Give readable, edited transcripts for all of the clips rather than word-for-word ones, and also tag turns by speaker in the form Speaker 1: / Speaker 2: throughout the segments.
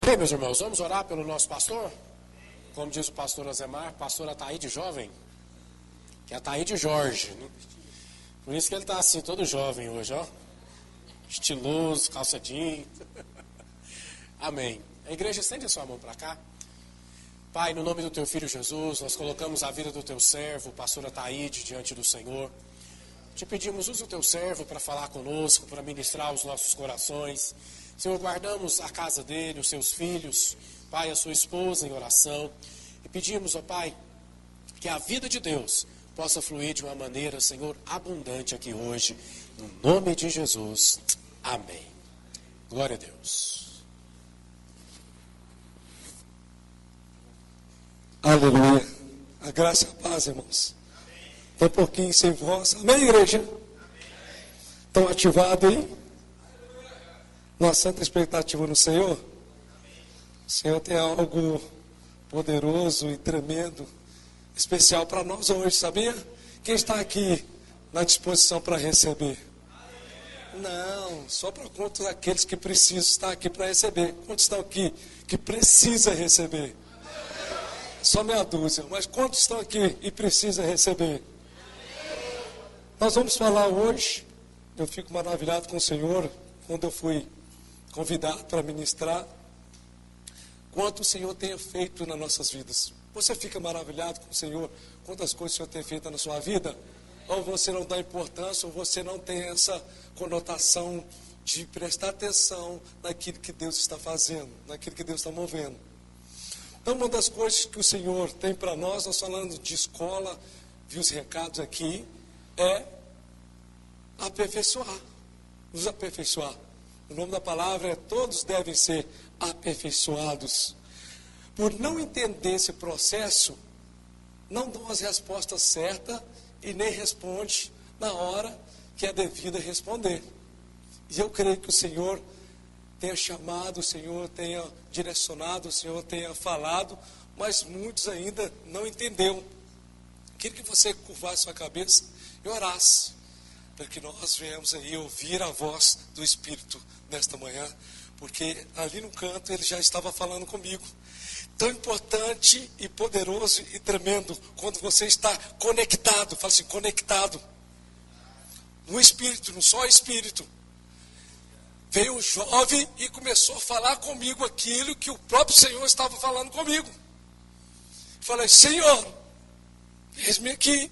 Speaker 1: Bem, meus irmãos, vamos orar pelo nosso pastor? Como diz o pastor Azemar, pastor Ataíde jovem, que é Ataíde Jorge, né? Por isso que ele está assim, todo jovem hoje, ó. Estiloso, calça jeans. Amém. A igreja, estende a sua mão para cá. Pai, no nome do teu filho Jesus, nós colocamos a vida do teu servo, o pastor Ataíde, diante do Senhor. Te pedimos, usa o teu servo para falar conosco, para ministrar os nossos corações. Senhor, guardamos a casa dele, os seus filhos, Pai, a sua esposa em oração. E pedimos, ó Pai, que a vida de Deus possa fluir de uma maneira, Senhor, abundante aqui hoje. No nome de Jesus. Amém. Glória a Deus.
Speaker 2: Aleluia. A graça e a paz, irmãos. Tem um pouquinho sem voz. Amém, igreja? Estão ativados aí? Nossa santa expectativa no Senhor? O Senhor tem algo poderoso e tremendo, especial para nós hoje, sabia? Quem está aqui na disposição para receber? Não, só para conta daqueles que precisam estar aqui para receber. Quantos estão aqui que precisa receber? Só meia dúzia, mas quantos estão aqui e precisam receber? Nós vamos falar hoje, eu fico maravilhado com o Senhor, quando eu fui convidado para ministrar, quanto o Senhor tem feito nas nossas vidas. Você fica maravilhado com o Senhor, quantas coisas o Senhor tem feito na sua vida? Ou você não dá importância, ou você não tem essa conotação de prestar atenção naquilo que Deus está fazendo, naquilo que Deus está movendo. Então, uma das coisas que o Senhor tem para nós falando de escola, vi os recados aqui, é aperfeiçoar, nos aperfeiçoar. O nome da palavra é: todos devem ser aperfeiçoados. Por não entender esse processo, não dão as respostas certas e nem responde na hora que é devida responder. E eu creio que o Senhor tenha chamado, o Senhor tenha direcionado, o Senhor tenha falado, mas muitos ainda não entenderam. Queria que você curvasse sua cabeça e orasse, para que nós venhamos aí ouvir a voz do Espírito nesta manhã, porque ali no canto ele já estava falando comigo. Tão importante e poderoso e tremendo quando você está conectado, fala assim, conectado no Espírito, no só Espírito. Veio um jovem e começou a falar comigo aquilo que o próprio Senhor estava falando comigo. Falei: Senhor, eis-me aqui,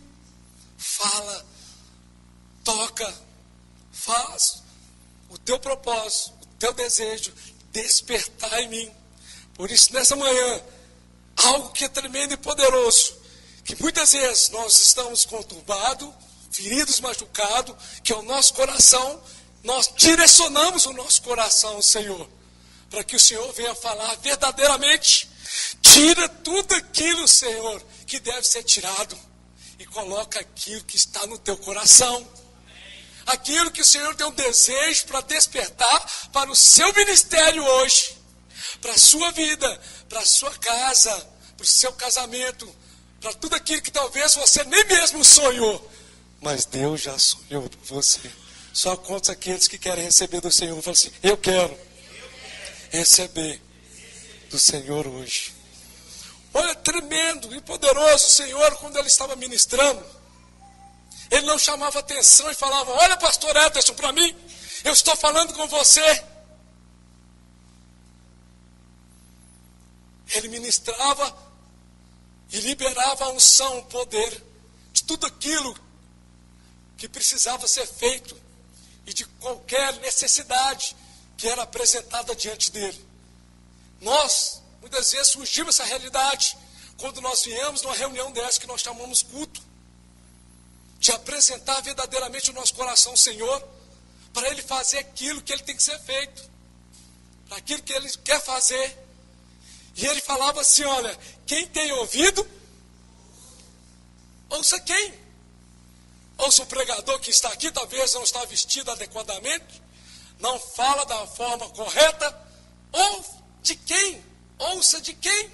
Speaker 2: fala, toca, faz o teu propósito, o teu desejo, despertar em mim. Por isso, nessa manhã, algo que é tremendo e poderoso, que muitas vezes nós estamos conturbados, feridos, machucados, que é o nosso coração, nós direcionamos o nosso coração ao Senhor, para que o Senhor venha falar verdadeiramente. Tira tudo aquilo, Senhor, que deve ser tirado, e coloca aquilo que está no teu coração. Aquilo que o Senhor tem um desejo para despertar para o seu ministério hoje, para a sua vida, para a sua casa, para o seu casamento, para tudo aquilo que talvez você nem mesmo sonhou, mas Deus já sonhou por você. Só conta aqueles que querem receber do Senhor. Fala assim: eu quero receber do Senhor hoje. Olha, tremendo e poderoso o Senhor, quando Ele estava ministrando, Ele não chamava atenção e falava: olha, pastor Ederson, para mim, eu estou falando com você. Ele ministrava e liberava a unção, o poder de tudo aquilo que precisava ser feito e de qualquer necessidade que era apresentada diante dele. Nós, muitas vezes, surgimos essa realidade quando nós viemos numa reunião dessa que nós chamamos culto, de apresentar verdadeiramente o nosso coração ao Senhor, para Ele fazer aquilo que Ele tem que ser feito, para aquilo que Ele quer fazer. E Ele falava assim: olha, quem tem ouvido, ouça quem? Ouça o pregador que está aqui, talvez não está vestido adequadamente, não fala da forma correta, ou de quem? Ouça de quem?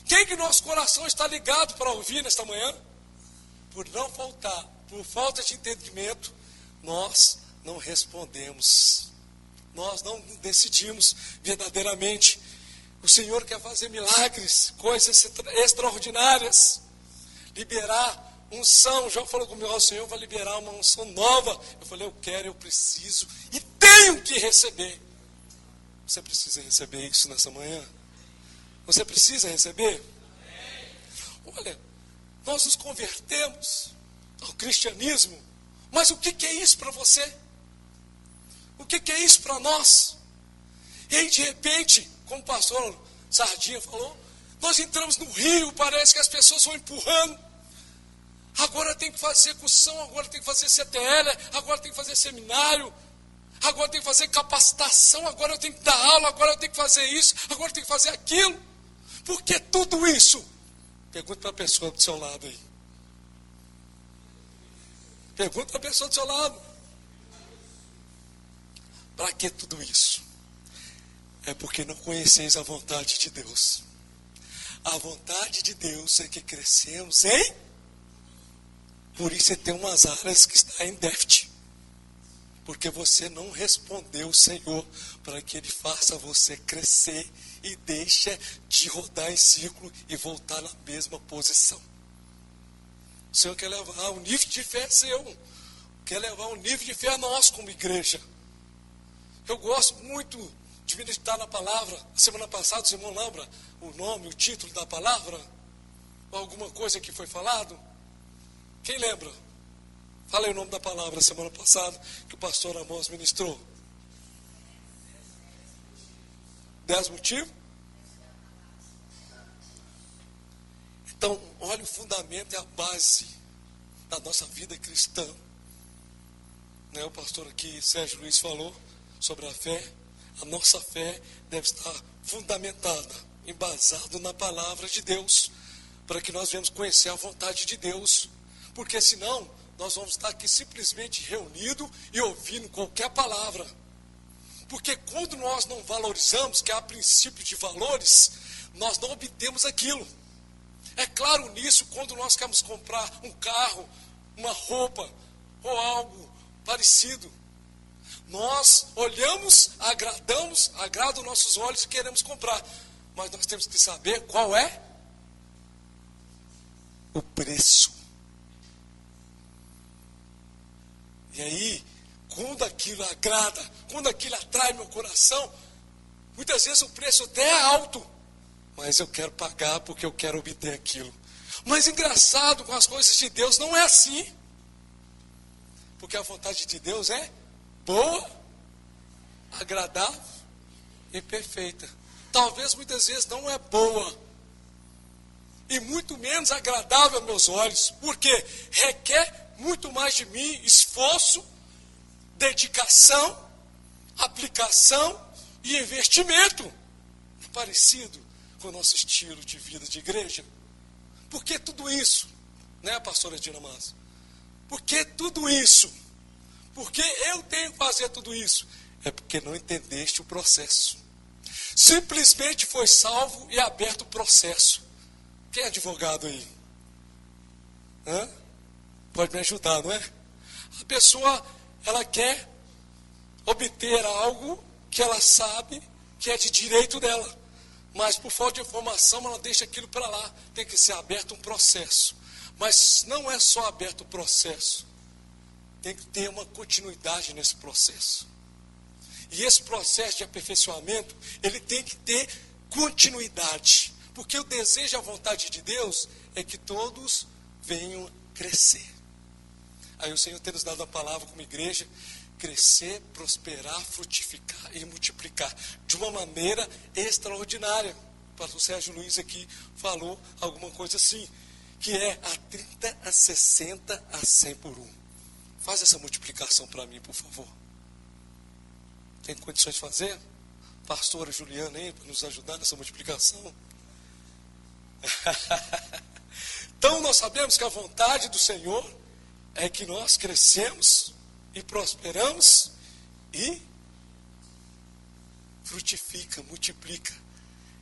Speaker 2: Quem que nosso coração está ligado para ouvir nesta manhã? Por falta de entendimento, nós não respondemos. nós não decidimos verdadeiramente. O Senhor quer fazer milagres, coisas extraordinárias, liberar unção. João falou comigo, o Senhor vai liberar uma unção nova. Eu falei, eu quero, eu preciso e tenho que receber. Você precisa receber isso nessa manhã? Você precisa receber? Olha, nós nos convertemos ao cristianismo, mas o que é isso para você? O que é isso para nós? E aí, de repente, como o pastor Sardinha falou, nós entramos no rio, parece que as pessoas vão empurrando. Agora tem que fazer execução, agora tem que fazer CTL, agora tem que fazer seminário, agora tem que fazer capacitação, agora eu tenho que dar aula, agora eu tenho que fazer isso, agora eu tenho que fazer aquilo. Por que tudo isso? Pergunta para a pessoa do seu lado aí. Pergunta para a pessoa do seu lado. Para que tudo isso? É porque não conheceis a vontade de Deus. A vontade de Deus é que crescemos em... Por isso você tem umas áreas que está em déficit. Porque você não respondeu o Senhor para que Ele faça você crescer e deixe de rodar em círculo e voltar na mesma posição. O Senhor quer levar o nível de fé seu, quer levar o nível de fé nosso como igreja. Eu gosto muito de meditar na palavra. Semana passada o irmão lembra o nome, o título da palavra? Ou alguma coisa que foi falado? Quem lembra? Fala aí o nome da palavra semana passada que o pastor Amós ministrou. 10 motivos? Então, olha, o fundamento é a base da nossa vida cristã. Né? O pastor aqui, Sérgio Luiz, falou sobre a fé. A nossa fé deve estar fundamentada, embasada na palavra de Deus, para que nós venhamos conhecer a vontade de Deus. Porque senão, nós vamos estar aqui simplesmente reunidos e ouvindo qualquer palavra. Porque quando nós não valorizamos, que há princípio de valores, nós não obtemos aquilo. É claro nisso, quando nós queremos comprar um carro, uma roupa ou algo parecido. Nós olhamos, agradamos, agrada os nossos olhos e queremos comprar. Mas nós temos que saber qual é o preço. E aí, quando aquilo agrada, quando aquilo atrai meu coração, muitas vezes o preço até é alto, mas eu quero pagar porque eu quero obter aquilo. Mas engraçado, com as coisas de Deus não é assim. Porque a vontade de Deus é boa, agradável e perfeita. Talvez muitas vezes não é boa, e muito menos agradável aos meus olhos, porque requer muito mais de mim esforço, dedicação, aplicação e investimento. É parecido com o nosso estilo de vida de igreja. Por que tudo isso? Né, pastora Dina Massa? Por que tudo isso? Porque eu tenho que fazer tudo isso? É porque não entendeste o processo. Simplesmente foi salvo e aberto o processo. Quem é advogado aí? Hã? Pode me ajudar, não é? A pessoa, ela quer obter algo que ela sabe que é de direito dela. Mas por falta de informação, ela deixa aquilo para lá. Tem que ser aberto um processo. Mas não é só aberto o processo. Tem que ter uma continuidade nesse processo. E esse processo de aperfeiçoamento, ele tem que ter continuidade. Porque o desejo e a vontade de Deus é que todos venham crescer. Aí o Senhor tem nos dado a palavra como igreja, crescer, prosperar, frutificar e multiplicar de uma maneira extraordinária. O pastor Sérgio Luiz aqui falou alguma coisa assim, que é a 30, a 60, a 100 por 1. Faz essa multiplicação para mim, por favor. Tem condições de fazer? Pastora Juliana aí, para nos ajudar nessa multiplicação. Então nós sabemos que a vontade do Senhor é que nós crescemos e prosperamos e frutifica, multiplica.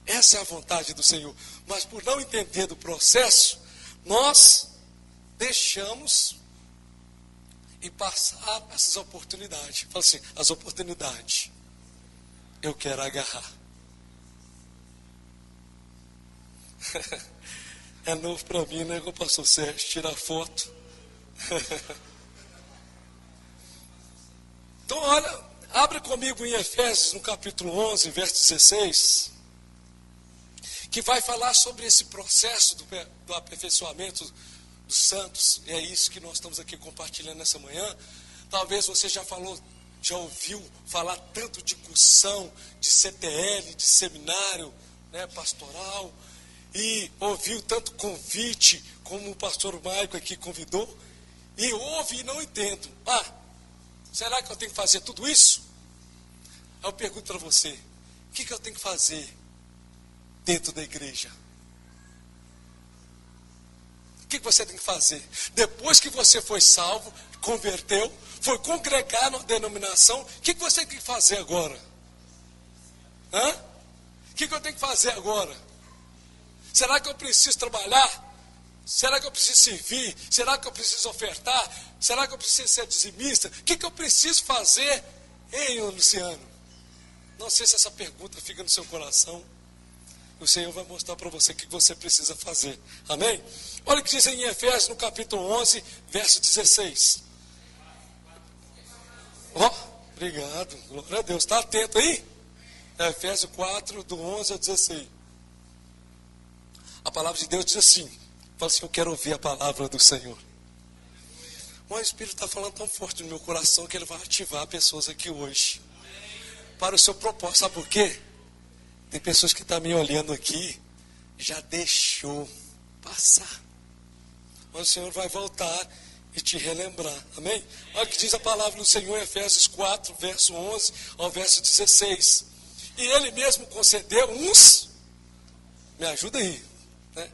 Speaker 2: Essa é a vontade do Senhor. Mas por não entender do processo, nós deixamos e passar essas oportunidades. Fala assim, as oportunidades. eu quero agarrar. É novo para mim, né, o pastor Sérgio, tirar foto. Então, olha, abre comigo em Efésios, no capítulo 11, verso 16, que vai falar sobre esse processo do aperfeiçoamento dos santos. E é isso que nós estamos aqui compartilhando nessa manhã. Talvez você já ouviu falar tanto de cursão, de CTL, de seminário, né, pastoral, e ouviu tanto convite, como o pastor Maico aqui convidou, e ouve e não entendo. Será que eu tenho que fazer tudo isso? Aí eu pergunto para você, o que eu tenho que fazer dentro da igreja? O que você tem que fazer? Depois que você foi salvo, converteu, foi congregar na denominação, o que você tem que fazer agora? O que eu tenho que fazer agora? Será que eu preciso trabalhar? Será que eu preciso servir? Será que eu preciso ofertar? Será que eu preciso ser dizimista? O que eu preciso fazer, hein, Luciano? Não sei se essa pergunta fica no seu coração. O Senhor vai mostrar para você o que você precisa fazer. Amém? Olha o que diz em Efésios, no capítulo 11, verso 16. Obrigado. Glória a Deus. Está atento aí? Efésios 4, do 11 ao 16. A palavra de Deus diz assim. Fala assim, eu quero ouvir a palavra do Senhor. O Espírito está falando tão forte no meu coração que ele vai ativar pessoas aqui hoje. Para o seu propósito. Sabe por quê? Tem pessoas que estão me olhando aqui, já deixou passar. Mas o Senhor vai voltar e te relembrar. Amém? Olha o que diz a palavra do Senhor em Efésios 4, verso 11 ao verso 16. E Ele mesmo concedeu uns, me ajuda aí, né?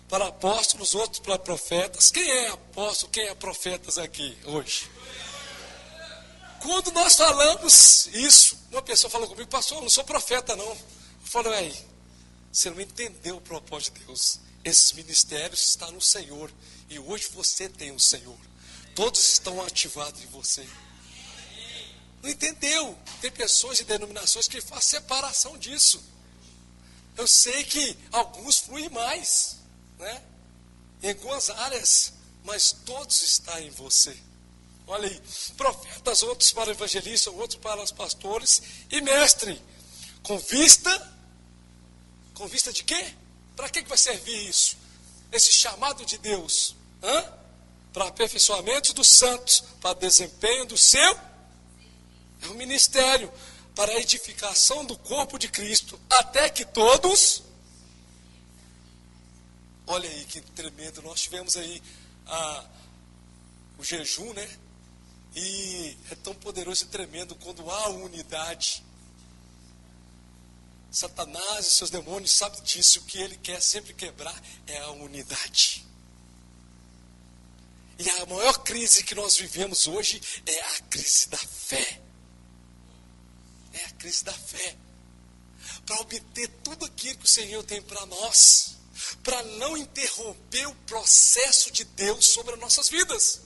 Speaker 2: Para apóstolos, outros para profetas. Quem é apóstolo, quem é profetas aqui hoje? Quando nós falamos isso, uma pessoa falou comigo, pastor, eu não sou profeta não. Eu falei, aí, você não entendeu o propósito de Deus. Esses ministérios estão no Senhor. E hoje você tem o Senhor. Todos estão ativados em você. Não entendeu? Tem pessoas e denominações que fazem separação disso. Eu sei que alguns fluem mais, né? Em algumas áreas, mas todos estão em você. Olha aí, profetas, outros para evangelistas, outros para os pastores e mestre. Com vista de quê? Para que vai servir isso? Esse chamado de Deus, para aperfeiçoamento dos santos, para desempenho do seu é um ministério, para a edificação do corpo de Cristo, até que todos, olha aí que tremendo, nós tivemos aí o jejum, né? E é tão poderoso e tremendo quando há unidade. Satanás e seus demônios sabem disso. O que ele quer sempre quebrar é a unidade. E a maior crise que nós vivemos hoje é a crise da fé. É a crise da fé. Para obter tudo aquilo que o Senhor tem para nós. Para não interromper o processo de Deus sobre as nossas vidas.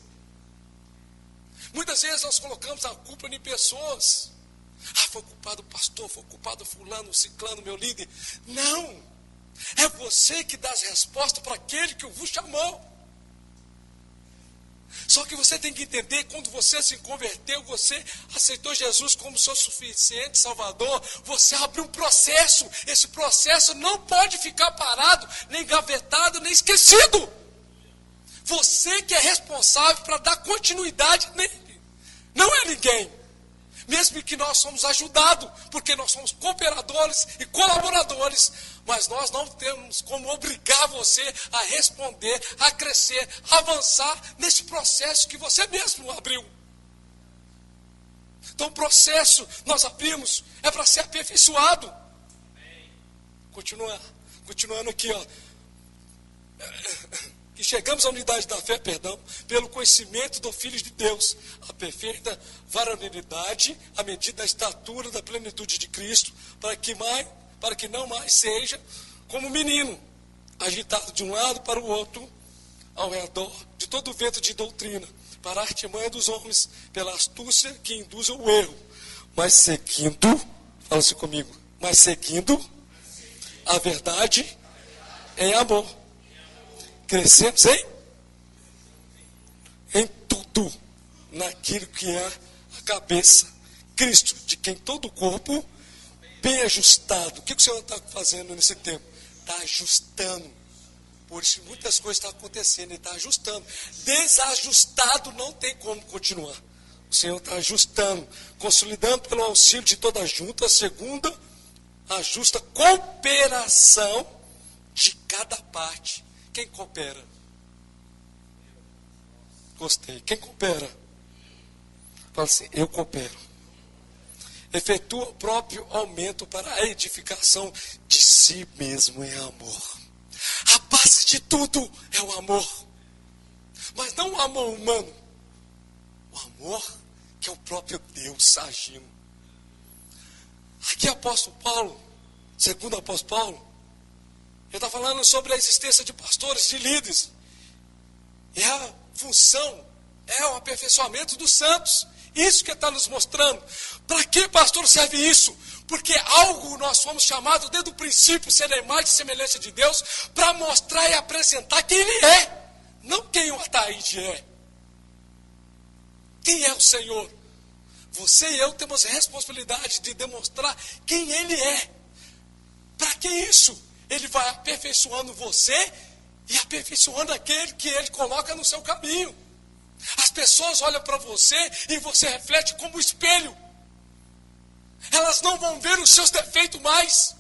Speaker 2: Muitas vezes nós colocamos a culpa em pessoas. Foi culpado o pastor, foi culpado fulano, ciclano, meu líder. Não! É você que dá as respostas para aquele que vos chamou. Só que você tem que entender, quando você se converteu, você aceitou Jesus como seu suficiente Salvador, você abriu um processo. Esse processo não pode ficar parado, nem gavetado, nem esquecido. Você que é responsável para dar continuidade nele. Não é ninguém. Mesmo que nós somos ajudados, porque nós somos cooperadores e colaboradores, mas nós não temos como obrigar você a responder, a crescer, a avançar nesse processo que você mesmo abriu. Então o processo nós abrimos é para ser aperfeiçoado. Continuando aqui, que chegamos à unidade da fé, pelo conhecimento do Filho de Deus, a perfeita varonilidade, à medida da estatura da plenitude de Cristo, para que não mais seja como menino, agitado de um lado para o outro, ao redor de todo o vento de doutrina, para a artimanha dos homens, pela astúcia que induz ao erro, mas seguindo Fala assim comigo. Mas seguindo a verdade em amor. Crescemos em tudo, naquilo que é a cabeça, Cristo, de quem todo o corpo, bem ajustado. O que o Senhor está fazendo nesse tempo? Está ajustando. Por isso muitas coisas estão acontecendo, Ele está ajustando. Desajustado não tem como continuar. O Senhor está ajustando, consolidando pelo auxílio de toda a junta, segundo a justa cooperação de cada parte. Quem coopera? Gostei. Quem coopera? Fala assim, eu coopero. Efetua o próprio aumento para a edificação de si mesmo em amor. A base de tudo é o amor. Mas não o amor humano. O amor que é o próprio Deus agindo. Aqui apóstolo Paulo, segundo o apóstolo Paulo, ele está falando sobre a existência de pastores, de líderes. E a função é o aperfeiçoamento dos santos. Isso que ele está nos mostrando. Para que, pastor, serve isso? Porque algo nós fomos chamados desde o princípio, ser a imagem e semelhança de Deus, para mostrar e apresentar quem Ele é. Não quem o Ataíde é. Quem é o Senhor? Você e eu temos a responsabilidade de demonstrar quem Ele é. Para que isso? Ele vai aperfeiçoando você e aperfeiçoando aquele que Ele coloca no seu caminho. As pessoas olham para você e você reflete como espelho. Elas não vão ver os seus defeitos mais,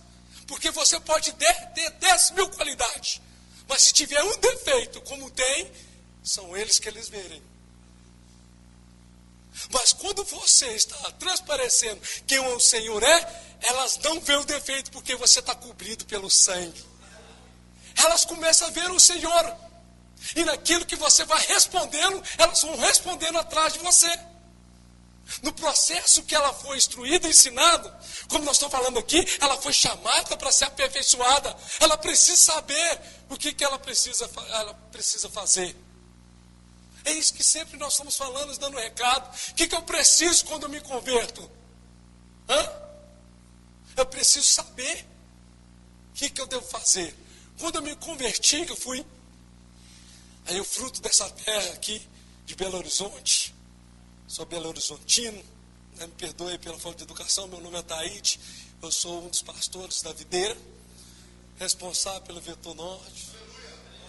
Speaker 2: porque você pode ter 10 mil qualidades, mas se tiver um defeito como tem, são eles que eles verem. Mas quando você está transparecendo quem o Senhor é, elas não veem o defeito, porque você está cobrido pelo sangue. Elas começam a ver o Senhor. E naquilo que você vai respondendo, elas vão respondendo atrás de você. No processo que ela foi instruída, ensinada, como nós estamos falando aqui, ela foi chamada para ser aperfeiçoada. Ela precisa saber o que ela precisa fazer. É isso que sempre nós estamos falando, dando recado. O que eu preciso quando eu me converto? Eu preciso saber o que eu devo fazer. Quando eu me converti, que eu fui... Aí o fruto dessa terra aqui, de Belo Horizonte, sou Belo Horizontino, né? Me perdoe pela falta de educação, meu nome é Ataíde, eu sou um dos pastores da videira, responsável pelo Vetor Norte,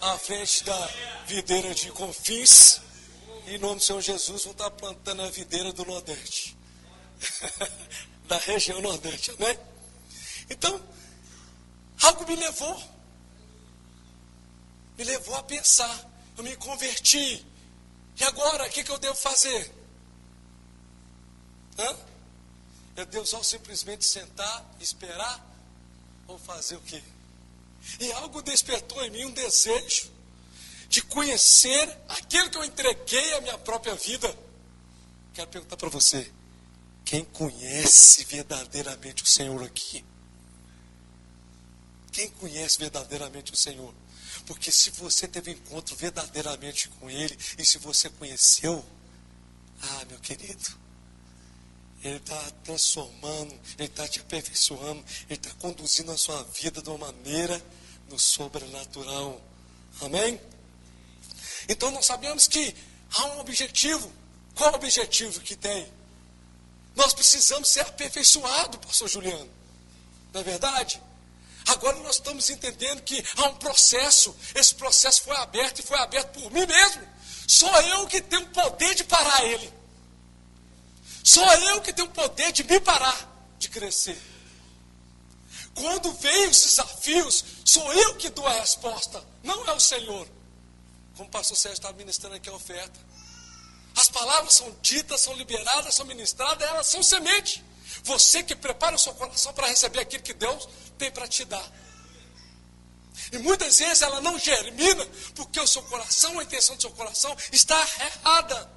Speaker 2: à frente da videira de Confins, e em nome do Senhor Jesus vou estar plantando a videira do Nordeste, da região Nordeste, amém? Então, algo me levou a pensar. Eu me converti. E agora, o que eu devo fazer? Eu devo só simplesmente sentar, esperar? Ou fazer o quê? E algo despertou em mim um desejo de conhecer aquilo que eu entreguei à minha própria vida. Quero perguntar para você, quem conhece verdadeiramente o Senhor aqui? Quem conhece verdadeiramente o Senhor? Porque se você teve encontro verdadeiramente com Ele, e se você conheceu, meu querido, Ele está transformando, Ele está te aperfeiçoando, Ele está conduzindo a sua vida de uma maneira no sobrenatural. Amém? Então nós sabemos que há um objetivo. Qual o objetivo que tem? Nós precisamos ser aperfeiçoados, pastor Juliano. Não é verdade? Agora nós estamos entendendo que há um processo. Esse processo foi aberto e foi aberto por mim mesmo. Só eu que tenho o poder de parar ele. Só eu que tenho o poder de me parar, de crescer. Quando vem os desafios, sou eu que dou a resposta, não é o Senhor. Como o pastor Sérgio está ministrando aqui a oferta. As palavras são ditas, são liberadas, são ministradas, elas são semente. Você que prepara o seu coração para receber aquilo que Deus tem para te dar. E muitas vezes ela não germina, porque o seu coração, a intenção do seu coração está errada.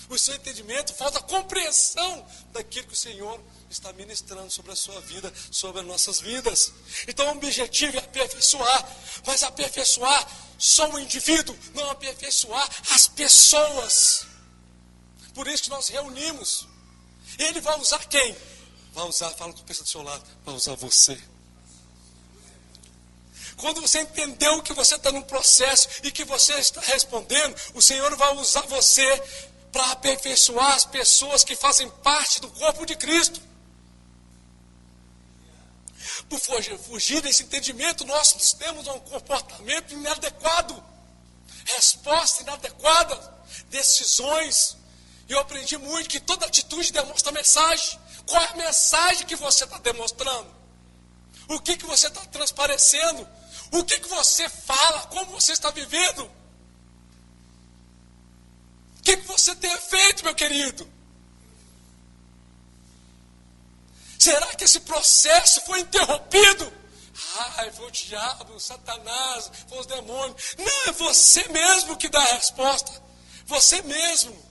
Speaker 2: O seu entendimento, falta compreensão daquilo que o Senhor está ministrando sobre a sua vida, sobre as nossas vidas. Então o objetivo é aperfeiçoar, mas aperfeiçoar só o indivíduo, não aperfeiçoar as pessoas. Por isso que nós reunimos. Ele vai usar quem? vai usar, fala com a pessoa do seu lado, vai usar você. Quando você entendeu que você está num processo e que você está respondendo, o Senhor vai usar você para aperfeiçoar as pessoas que fazem parte do corpo de Cristo. Por fugir desse entendimento, nós temos um comportamento inadequado, resposta inadequada, decisões. E eu aprendi muito que toda atitude demonstra mensagem. Qual é a mensagem que você está demonstrando? O que você está transparecendo? O que você fala? Como você está vivendo? O que você tem feito, meu querido? Será que esse processo foi interrompido? Ai, foi o diabo, o Satanás, foi os demônios. Não, é você mesmo que dá a resposta. Você mesmo.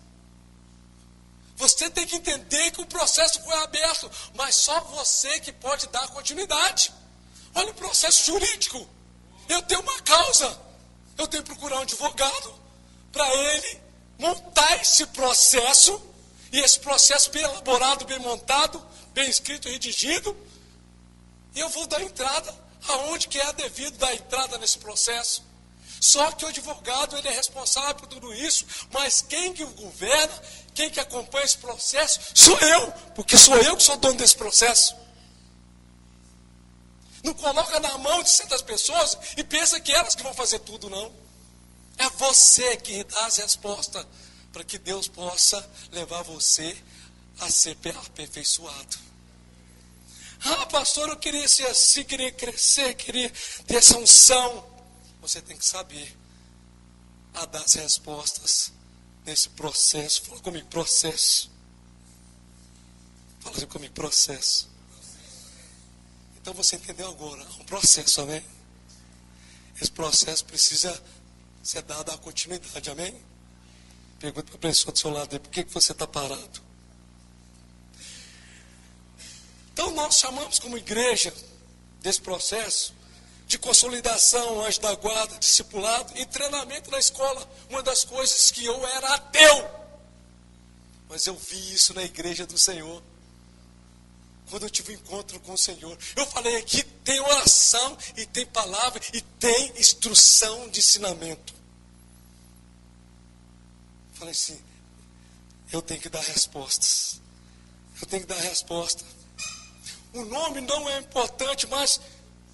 Speaker 2: Você tem que entender que o processo foi aberto, mas só você que pode dar continuidade. Olha o processo jurídico. Eu tenho uma causa. Eu tenho que procurar um advogado para ele montar esse processo. E esse processo bem elaborado, bem montado, bem escrito e redigido. E eu vou dar entrada aonde que é devido dar entrada nesse processo. Só que o advogado ele é responsável por tudo isso, mas quem que o governa, quem que acompanha esse processo, sou eu, porque sou eu que sou dono desse processo. Não coloca na mão de certas pessoas e pensa que elas que vão fazer tudo, não. É você que dá as respostas para que Deus possa levar você a ser aperfeiçoado. Ah, pastor, eu queria ser assim, queria crescer, queria ter essa unção. Você tem que saber a dar as respostas nesse processo. Fala comigo, processo. Fala assim comigo, processo. Então você entendeu agora, é um processo, amém? Esse processo precisa ser dado a continuidade, amém? Pergunta para a pessoa do seu lado, por que você está parado? Então nós chamamos como igreja desse processo de consolidação, anjo da guarda, discipulado e treinamento na escola. Uma das coisas que eu era ateu, mas eu vi isso na igreja do Senhor. Quando eu tive um encontro com o Senhor, eu falei aqui, tem oração, e tem palavra, e tem instrução de ensinamento. Falei assim, eu tenho que dar respostas. Eu tenho que dar resposta. O nome não é importante, mas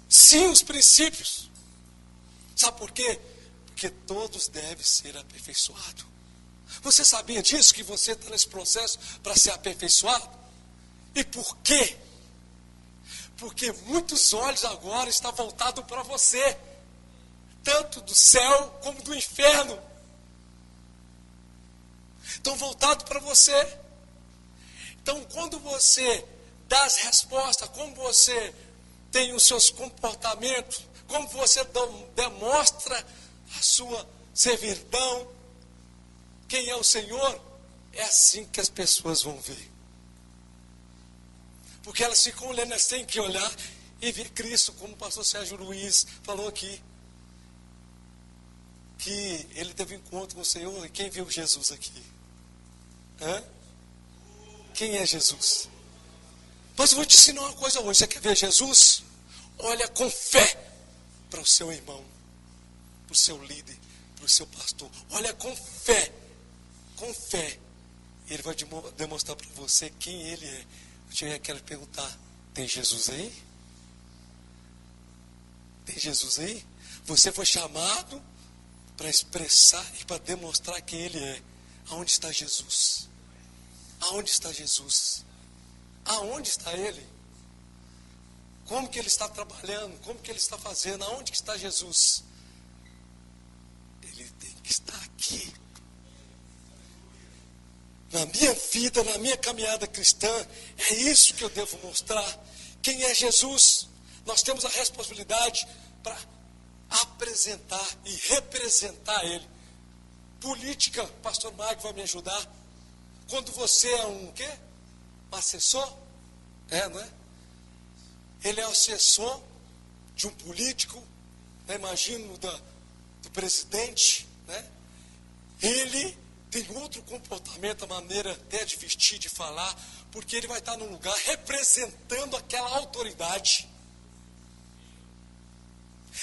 Speaker 2: sim os princípios. Sabe por quê? Porque todos devem ser aperfeiçoados. Você sabia disso, que você está nesse processo para ser aperfeiçoado? E por quê? Porque muitos olhos agora estão voltados para você, tanto do céu como do inferno. Estão voltados para você. Então, quando você dá as respostas, como você tem os seus comportamentos, como você demonstra a sua servidão, quem é o Senhor, é assim que as pessoas vão ver. Porque elas ficam olhando, elas têm que olhar e ver Cristo, como o pastor Sérgio Luiz falou aqui. Que ele teve um encontro com o Senhor, e quem viu Jesus aqui? Hã? Quem é Jesus? Mas eu vou te ensinar uma coisa hoje. Você quer ver Jesus? Olha com fé para o seu irmão, para o seu líder, para o seu pastor. Olha com fé. Com fé. Ele vai demonstrar para você quem ele é. Eu quero perguntar, tem Jesus aí? Tem Jesus aí? Você foi chamado para expressar e para demonstrar quem ele é. Aonde está Jesus? Aonde está Jesus? Aonde está ele? Como que ele está trabalhando? Como que ele está fazendo? Aonde que está Jesus? Ele tem que estar aqui. Na minha vida, na minha caminhada cristã, é isso que eu devo mostrar. Quem é Jesus? Nós temos a responsabilidade para apresentar e representar ele. Política, o pastor Mike vai me ajudar. Quando você é um quê? Um assessor? Não é? Ele é assessor de um político, né? Imagino do presidente, né? Ele tem outro comportamento, a maneira até de vestir, de falar, porque ele vai estar num lugar representando aquela autoridade.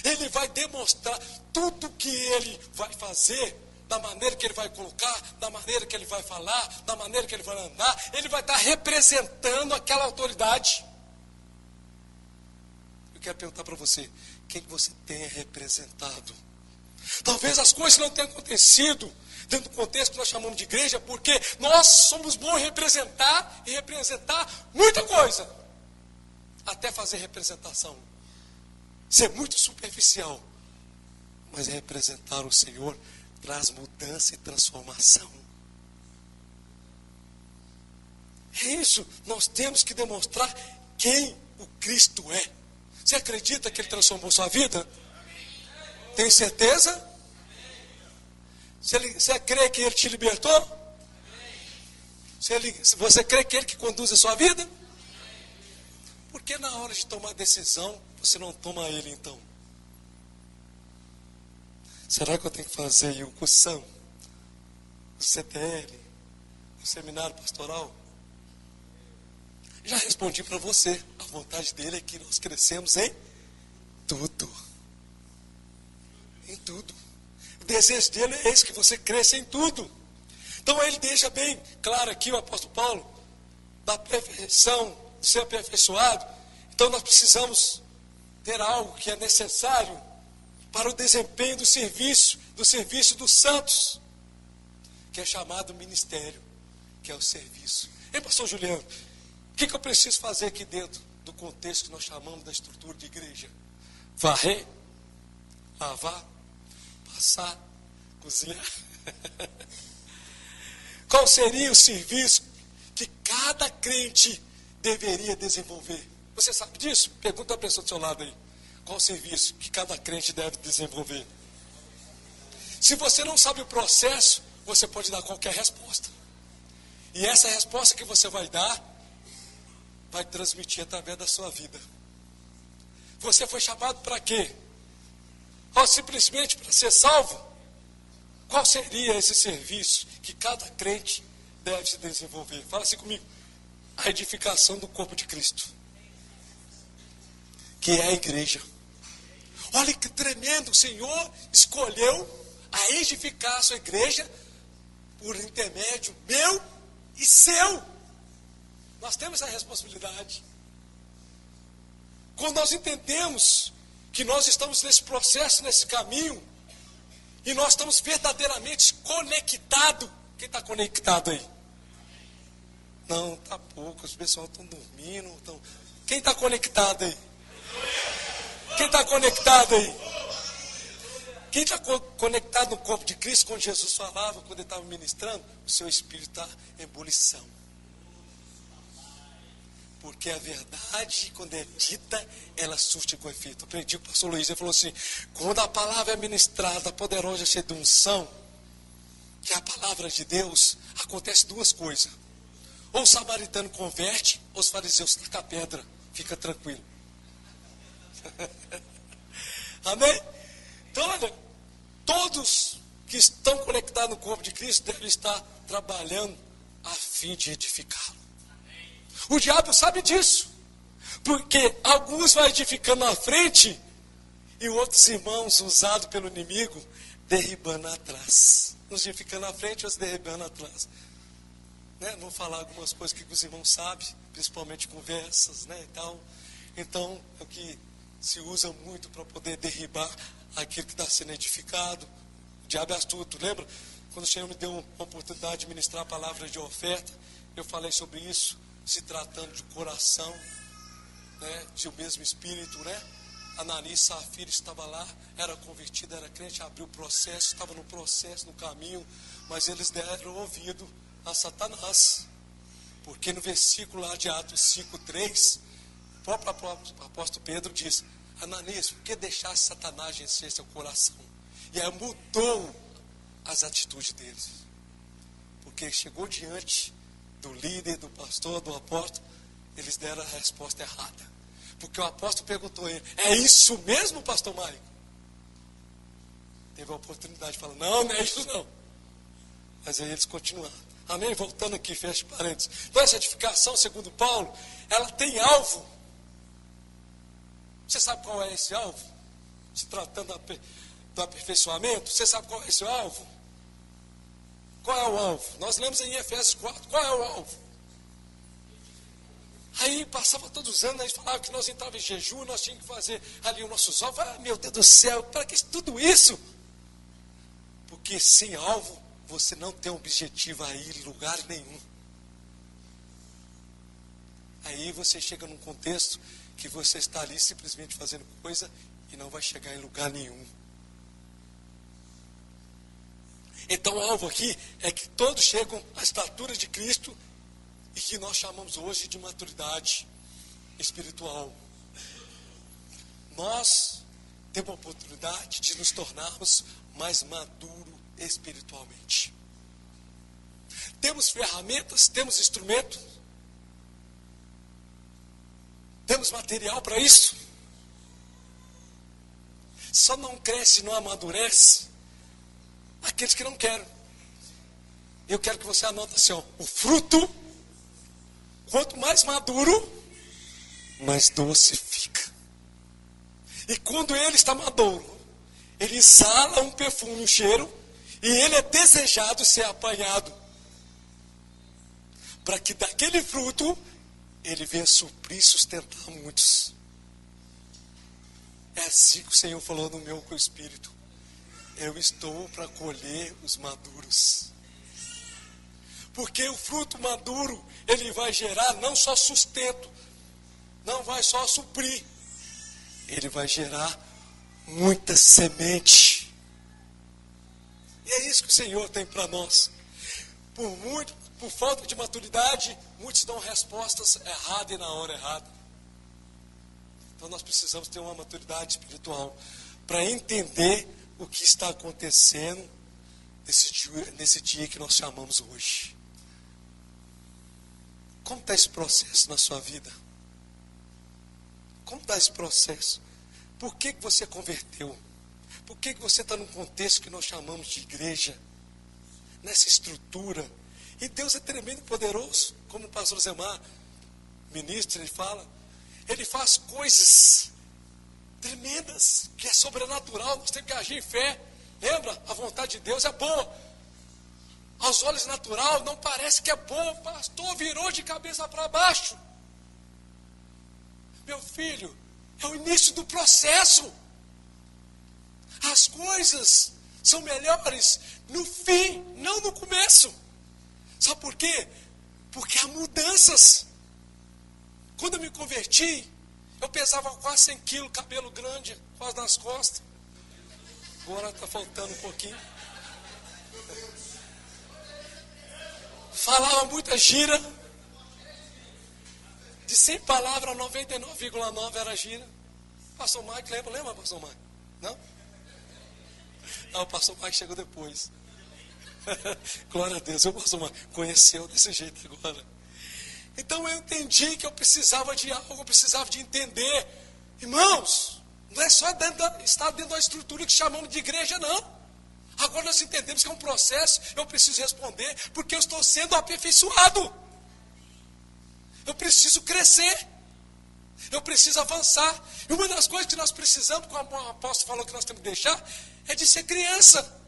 Speaker 2: Ele vai demonstrar tudo que ele vai fazer, da maneira que ele vai colocar, da maneira que ele vai falar, da maneira que ele vai andar, ele vai estar representando aquela autoridade. Eu quero perguntar para você, quem você tem representado? Talvez as coisas não tenham acontecido dentro do contexto que nós chamamos de igreja, porque nós somos bons em representar muita coisa, até fazer representação, ser muito superficial, mas representar o Senhor traz mudança e transformação. É isso, nós temos que demonstrar quem o Cristo é. Você acredita que Ele transformou sua vida? Tem certeza? Você crê que Ele te libertou? Você crê que Ele que conduz a sua vida? Por que na hora de tomar decisão, você não toma Ele então? Será que eu tenho que fazer o cursão, o CTL, o seminário pastoral? Já respondi para você, a vontade dele é que nós crescemos em tudo. Em tudo. O desejo dele é esse, que você cresça em tudo. Então ele deixa bem claro aqui, o apóstolo Paulo, da perfeição, de ser aperfeiçoado. Então nós precisamos ter algo que é necessário para o desempenho do serviço dos santos, que é chamado ministério, que é o serviço. Ei, pastor Juliano, o que eu preciso fazer aqui dentro do contexto que nós chamamos da estrutura de igreja? Varrer, lavar, passar, cozinhar. Qual seria o serviço que cada crente deveria desenvolver? Você sabe disso? Pergunta a pessoa do seu lado aí. Qual o serviço que cada crente deve desenvolver? Se você não sabe o processo, você pode dar qualquer resposta. E essa resposta que você vai dar, vai transmitir através da sua vida. Você foi chamado para quê? Ou simplesmente para ser salvo? Qual seria esse serviço que cada crente deve se desenvolver? Fala assim comigo. A edificação do corpo de Cristo, que é a igreja. Olha que tremendo, o Senhor escolheu a edificar a sua igreja por intermédio meu e seu. Nós temos essa responsabilidade. Quando nós entendemos que nós estamos nesse processo, nesse caminho, e nós estamos verdadeiramente conectados. Quem está conectado aí? Não, está pouco, os pessoal estão dormindo. Quem está conectado aí? Quem está conectado aí? Quem está conectado no corpo de Cristo, quando Jesus falava, quando ele estava ministrando, o seu espírito está em ebulição. Porque a verdade, quando é dita, ela surte com efeito. Eu aprendi com o pastor Luiz, ele falou assim, quando a palavra é ministrada, poderosa, cheia de unção, que é a palavra de Deus, acontece duas coisas. Ou o samaritano converte, ou os fariseus tacam a pedra. Fica tranquilo. Amém? Então, olha, todos que estão conectados no corpo de Cristo devem estar trabalhando a fim de edificá-lo. O diabo sabe disso, porque alguns vão edificando na frente e outros irmãos, usados pelo inimigo, derribando atrás. Uns edificando na frente, outros derribando atrás. Né? Vou falar algumas coisas que os irmãos sabem, principalmente conversas, né, e tal. Então, é o que se usa muito para poder derribar aquilo que está sendo edificado. O diabo é astuto, lembra? Quando o Senhor me deu uma oportunidade de ministrar a palavra de oferta, eu falei sobre isso, se tratando de coração, né, de o mesmo espírito, né? Ananias e Safira estava lá, era convertida, era crente, abriu o processo, estava no processo, no caminho, mas eles deram ouvido a Satanás, porque no versículo lá de Atos 5:3, o próprio apóstolo Pedro diz, Ananias, por que deixasse Satanás vencer seu coração? E aí mudou as atitudes deles, porque chegou diante do líder, do pastor, do apóstolo, eles deram a resposta errada. Porque o apóstolo perguntou a ele, é isso mesmo, pastor Mário? Teve a oportunidade de falar, não é isso não. Mas aí eles continuaram. Amém? Voltando aqui, fecha parênteses. Então essa edificação, segundo Paulo, ela tem alvo. Você sabe qual é esse alvo? Se tratando do aperfeiçoamento, você sabe qual é esse alvo? Qual é o alvo? Nós lemos em Efésios 4, qual é o alvo? Aí passava todos os anos, a gente falava que nós entrávamos em jejum, nós tínhamos que fazer ali os nossos alvos. Ah, meu Deus do céu, para que tudo isso? Porque sem alvo, você não tem objetivo a ir em lugar nenhum. Aí você chega num contexto que você está ali simplesmente fazendo coisa e não vai chegar em lugar nenhum. Então o alvo aqui é que todos chegam à estatura de Cristo e que nós chamamos hoje de maturidade espiritual. Nós temos a oportunidade de nos tornarmos mais maduros espiritualmente. Temos ferramentas, temos instrumentos, temos material para isso. Só não cresce, não amadurece aqueles que não querem. Eu quero que você anote assim, ó, o fruto, quanto mais maduro, mais doce fica. E quando ele está maduro, ele exala um perfume, um cheiro, e ele é desejado ser apanhado, para que daquele fruto ele venha suprir e sustentar muitos. É assim que o Senhor falou no meu espírito. Eu estou para colher os maduros. Porque o fruto maduro, ele vai gerar não só sustento, não vai só suprir, ele vai gerar muita semente. E é isso que o Senhor tem para nós. Por falta de maturidade, muitos dão respostas erradas e na hora errada. Então nós precisamos ter uma maturidade espiritual para entender o que está acontecendo nesse dia que nós chamamos hoje. Como está esse processo na sua vida? Como está esse processo? Por que você converteu? Por que você está num contexto que nós chamamos de igreja? Nessa estrutura. E Deus é tremendo e poderoso. Como o pastor Zemar, ministro, ele fala. Ele faz coisas tremendas, que é sobrenatural. Nós temos que agir em fé. Lembra? A vontade de Deus é boa. Aos olhos natural, não parece que é bom. O pastor virou de cabeça para baixo. Meu filho, é o início do processo. As coisas são melhores no fim, não no começo. Sabe por quê? Porque há mudanças. Quando eu me converti, eu pesava quase 100 quilos, cabelo grande, quase nas costas. Agora está faltando um pouquinho. Falava muita gira. De 100 palavras, 99,9 era gira. Pastor Mike, lembra, pastor Mike? Não? Não, o pastor Mike chegou depois. Glória a Deus, o pastor Mike conheceu desse jeito agora. Então eu entendi que eu precisava de algo, eu precisava de entender. Irmãos, não é só estar dentro da estrutura que chamamos de igreja, não. Agora nós entendemos que é um processo, eu preciso responder, porque eu estou sendo aperfeiçoado. Eu preciso crescer. Eu preciso avançar. E uma das coisas que nós precisamos, como o apóstolo falou que nós temos que deixar, é de ser criança.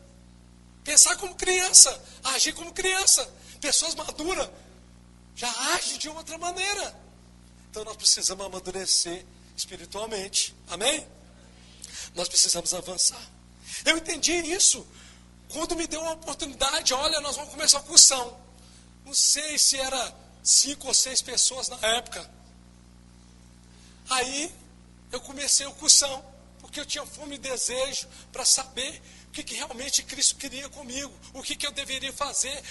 Speaker 2: Pensar como criança, agir como criança. Pessoas maduras já agem de outra maneira. Então nós precisamos amadurecer espiritualmente. Amém? Nós precisamos avançar. Eu entendi isso quando me deu uma oportunidade. Olha, nós vamos começar a cursão. Não sei se era 5 ou 6 pessoas na época. Aí eu comecei o cursão, porque eu tinha fome e desejo para saber o que realmente Cristo queria comigo, o que eu deveria fazer,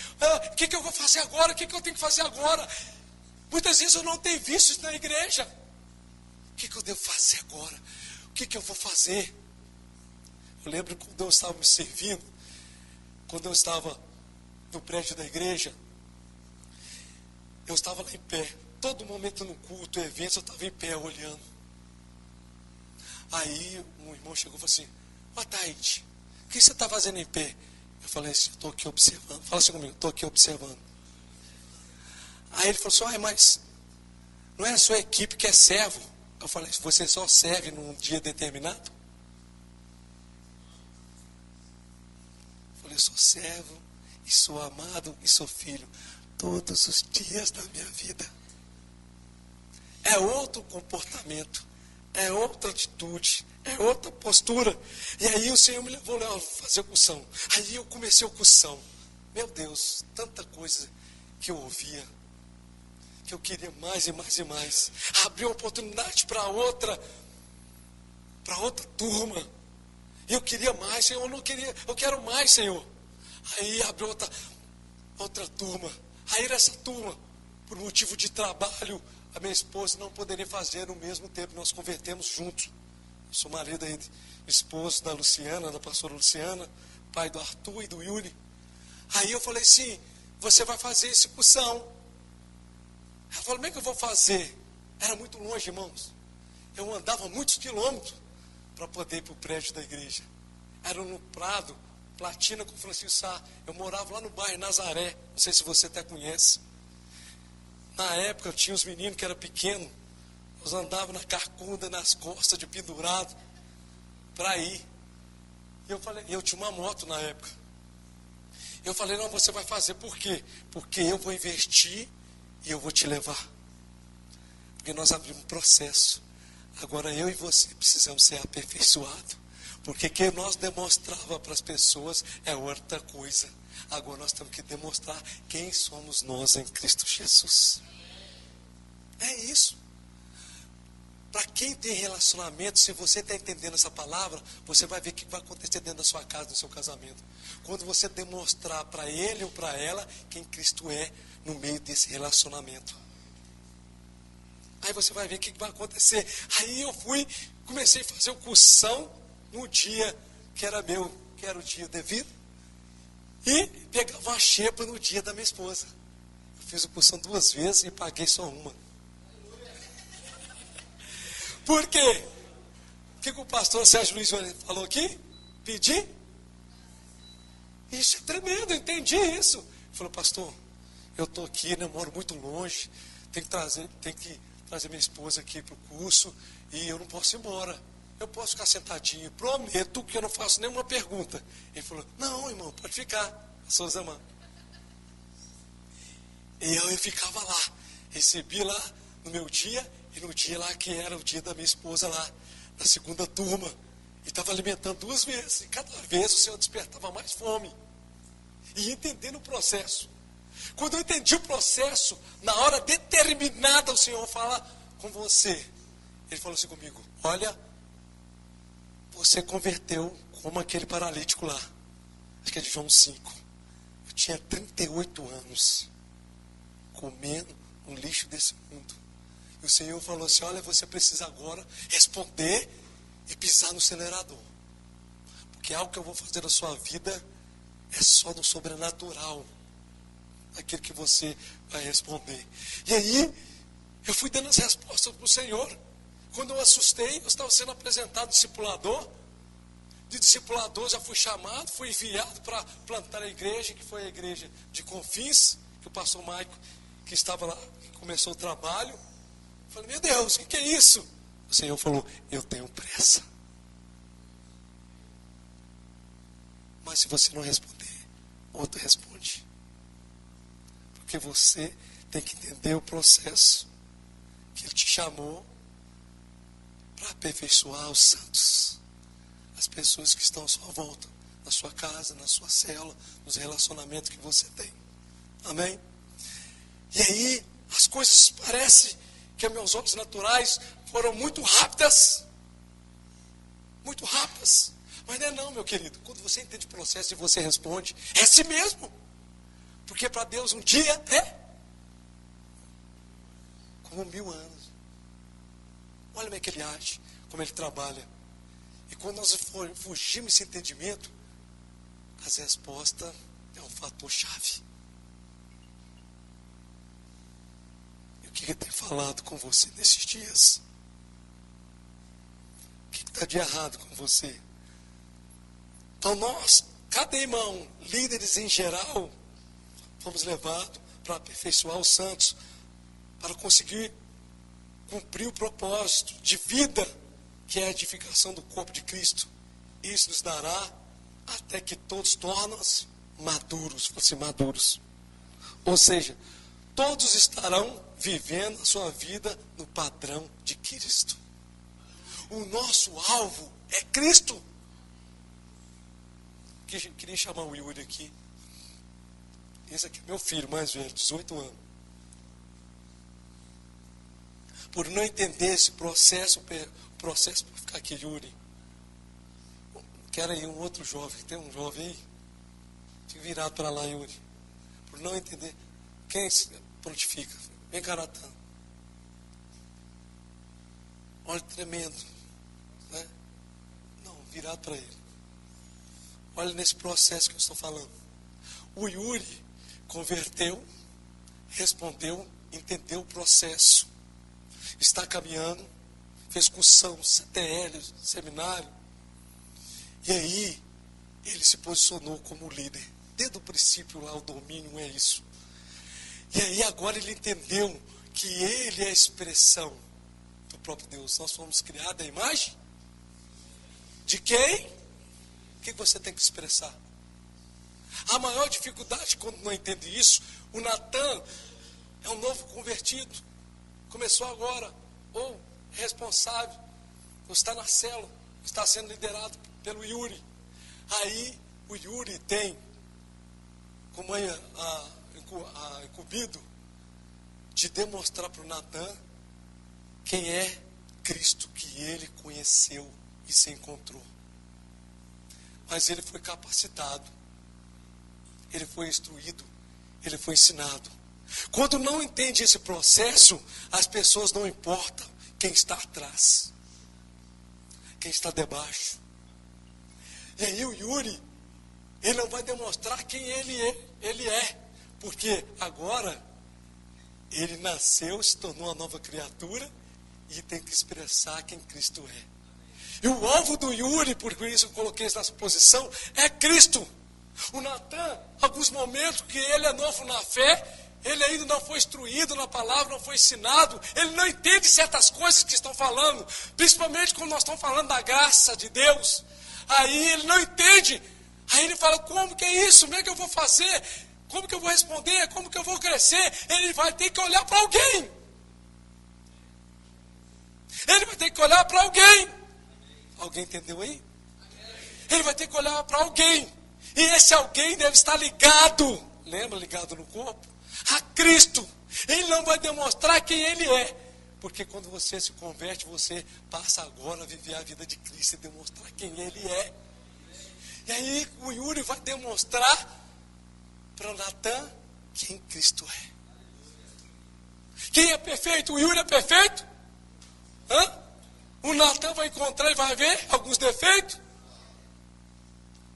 Speaker 2: o que eu vou fazer agora, o que eu tenho que fazer agora. Muitas vezes eu não tenho visto isso na igreja. O que eu devo fazer agora? O que eu vou fazer? Eu lembro quando eu estava me servindo, quando eu estava no prédio da igreja, eu estava lá em pé, todo momento no culto, eventos, eu estava em pé olhando. Aí um irmão chegou e falou assim: boa tarde, o que você está fazendo em pé? Eu falei assim, estou aqui observando. Fala assim comigo, estou aqui observando. Aí ele falou assim, ai, mas não é a sua equipe que é servo? Eu falei, você só serve num dia determinado? Eu falei, eu sou servo, e sou amado, e sou filho, todos os dias da minha vida. É outro comportamento, é outra atitude, é outra postura. E aí o Senhor me levou a fazer o cursão. Aí eu comecei o cursão. Meu Deus, tanta coisa que eu ouvia, que eu queria mais e mais e mais. Abriu uma oportunidade para outra turma. E eu queria mais, Senhor, eu não queria, eu quero mais, Senhor. Aí abriu outra turma. Aí nessa turma, por motivo de trabalho, a minha esposa não poderia fazer no mesmo tempo. Nós convertemos juntos. Eu sou marido aí, esposo da Luciana, da pastora Luciana, pai do Arthur e do Yuri. Aí eu falei assim, você vai fazer esse cursão. Ela falou, como é que eu vou fazer? Era muito longe, irmãos. Eu andava muitos quilômetros para poder ir para o prédio da igreja. Era no Prado, Platina com Francisco Sá. Eu morava lá no bairro Nazaré. Não sei se você até conhece. Na época, eu tinha uns meninos que eram pequenos. Nós andávamos na carcunda, nas costas, de pendurado, para ir. E eu falei, eu tinha uma moto na época. Eu falei, não, você vai fazer. Por quê? Porque eu vou investir e eu vou te levar. Porque nós abrimos um processo. Agora eu e você precisamos ser aperfeiçoados. Porque quem nós demonstrava para as pessoas é outra coisa. Agora nós temos que demonstrar quem somos nós em Cristo Jesus. É isso. Para quem tem relacionamento, se você está entendendo essa palavra, você vai ver o que vai acontecer dentro da sua casa, no seu casamento. Quando você demonstrar para ele ou para ela quem Cristo é no meio desse relacionamento. Aí você vai ver o que vai acontecer. Aí eu comecei a fazer o cursão no dia que era meu, que era o dia devido. E pegava uma xepa no dia da minha esposa. Eu fiz o cursão 2 vezes e paguei só uma. Por quê? O que o pastor Sérgio Luiz falou aqui? Pedir? Isso é tremendo, eu entendi isso. Ele falou, pastor, eu estou aqui, né, eu moro muito longe, tem que trazer minha esposa aqui para o curso e eu não posso ir embora. Eu posso ficar sentadinho, prometo que eu não faço nenhuma pergunta. Ele falou, não, irmão, pode ficar, Souza Mãe. E eu ficava lá, recebi lá no meu dia, e no dia lá que era o dia da minha esposa lá, na segunda turma. E estava alimentando 2 vezes, e cada vez o Senhor despertava mais fome. E entendendo o processo. Quando eu entendi o processo, na hora determinada o Senhor fala com você. Ele falou assim comigo, olha, você converteu como aquele paralítico lá. Acho que é de João 5. Eu tinha 38 anos, comendo um lixo desse mundo. E o Senhor falou assim, olha, você precisa agora responder e pisar no acelerador. Porque algo que eu vou fazer na sua vida é só no sobrenatural. Aquilo que você vai responder. E aí, eu fui dando as respostas para o Senhor. Quando eu assustei, eu estava sendo apresentado discipulador. De discipulador já fui chamado, fui enviado para plantar a igreja, que foi a igreja de Confins, que o pastor Maico, que estava lá, que começou o trabalho. Eu falei, meu Deus, o que é isso? O Senhor falou, eu tenho pressa. Mas se você não responder, outro responde. Porque você tem que entender o processo que Ele te chamou para aperfeiçoar os santos, as pessoas que estão à sua volta, na sua casa, na sua célula, nos relacionamentos que você tem. Amém? E aí, as coisas parecem que a meus olhos naturais foram muito rápidas. Muito rápidas. Mas não é não, meu querido. Quando você entende o processo e você responde, é assim mesmo. Porque para Deus um dia é como 1000 anos. Olha como é que Ele age, como Ele trabalha. E quando nós fugimos desse entendimento, as respostas é um fator chave. E o que Ele tem falado com você nesses dias? O que está de errado com você? Então nós cada irmão, líderes em geral, fomos levados para aperfeiçoar os santos, para conseguir cumprir o propósito de vida, que é a edificação do corpo de Cristo. Isso nos dará até que todos tornem-se maduros, fossem maduros. Ou seja, todos estarão vivendo a sua vida no padrão de Cristo. O nosso alvo é Cristo. Queria chamar o Yuri aqui. Esse aqui é meu filho mais velho, 18 anos. Por não entender esse processo para ficar aqui, Yuri. Quero aí um outro jovem, tem um jovem aí? Fique virado para lá, Yuri. Por não entender. Quem se prontifica? Vem cá, Natan. Olha, tremendo. Né? Não, virado para ele. Olha nesse processo que eu estou falando. O Yuri converteu, respondeu, entendeu o processo. Está caminhando, fez cursão, CTL, seminário. E aí, ele se posicionou como líder. Desde o princípio lá, o domínio é isso. E aí, agora ele entendeu que ele é a expressão do próprio Deus. Nós fomos criados à imagem de quem? O que você tem que expressar? A maior dificuldade quando não entende isso, o Natan é um novo convertido. Começou agora, ou é responsável, ou está na célula, está sendo liderado pelo Yuri. Aí o Yuri tem como incumbido de demonstrar para o Natan quem é Cristo que ele conheceu e se encontrou. Mas ele foi capacitado, ele foi instruído, ele foi ensinado. Quando não entende esse processo, as pessoas não importam quem está atrás, quem está debaixo. E aí o Yuri, ele não vai demonstrar quem ele é, porque agora ele nasceu, se tornou uma nova criatura e tem que expressar quem Cristo é. E o alvo do Yuri, por isso eu coloquei nessa posição, é Cristo. O Natan, alguns momentos que ele é novo na fé, ele ainda não foi instruído na palavra, não foi ensinado, ele não entende certas coisas que estão falando, principalmente quando nós estamos falando da graça de Deus. Aí ele não entende, aí ele fala, como que é isso? Como é que eu vou fazer? Como que eu vou responder? Como que eu vou crescer? Ele vai ter que olhar para alguém. Ele vai ter que olhar para alguém. Alguém entendeu aí? Ele vai ter que olhar para alguém. E esse alguém deve estar ligado, lembra, ligado no corpo, a Cristo. Ele não vai demonstrar quem ele é, porque quando você se converte, você passa agora a viver a vida de Cristo e demonstrar quem ele é. E aí o Yuri vai demonstrar para o Natan quem Cristo é. Quem é perfeito? O Yuri é perfeito? O Natan vai encontrar e vai ver alguns defeitos.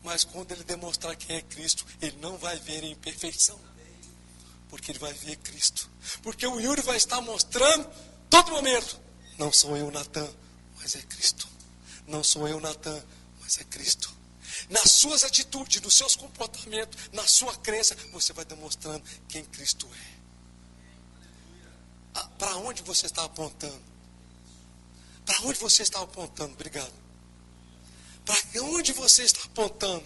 Speaker 2: Mas quando ele demonstrar quem é Cristo, ele não vai ver em imperfeição. Porque ele vai ver Cristo. Porque o Yuri vai estar mostrando todo momento. Não sou eu, Natan, mas é Cristo. Não sou eu, Natan, mas é Cristo. Nas suas atitudes, nos seus comportamentos, na sua crença, você vai demonstrando quem Cristo é. Para onde você está apontando? Para onde você está apontando? Obrigado. Para onde você está apontando?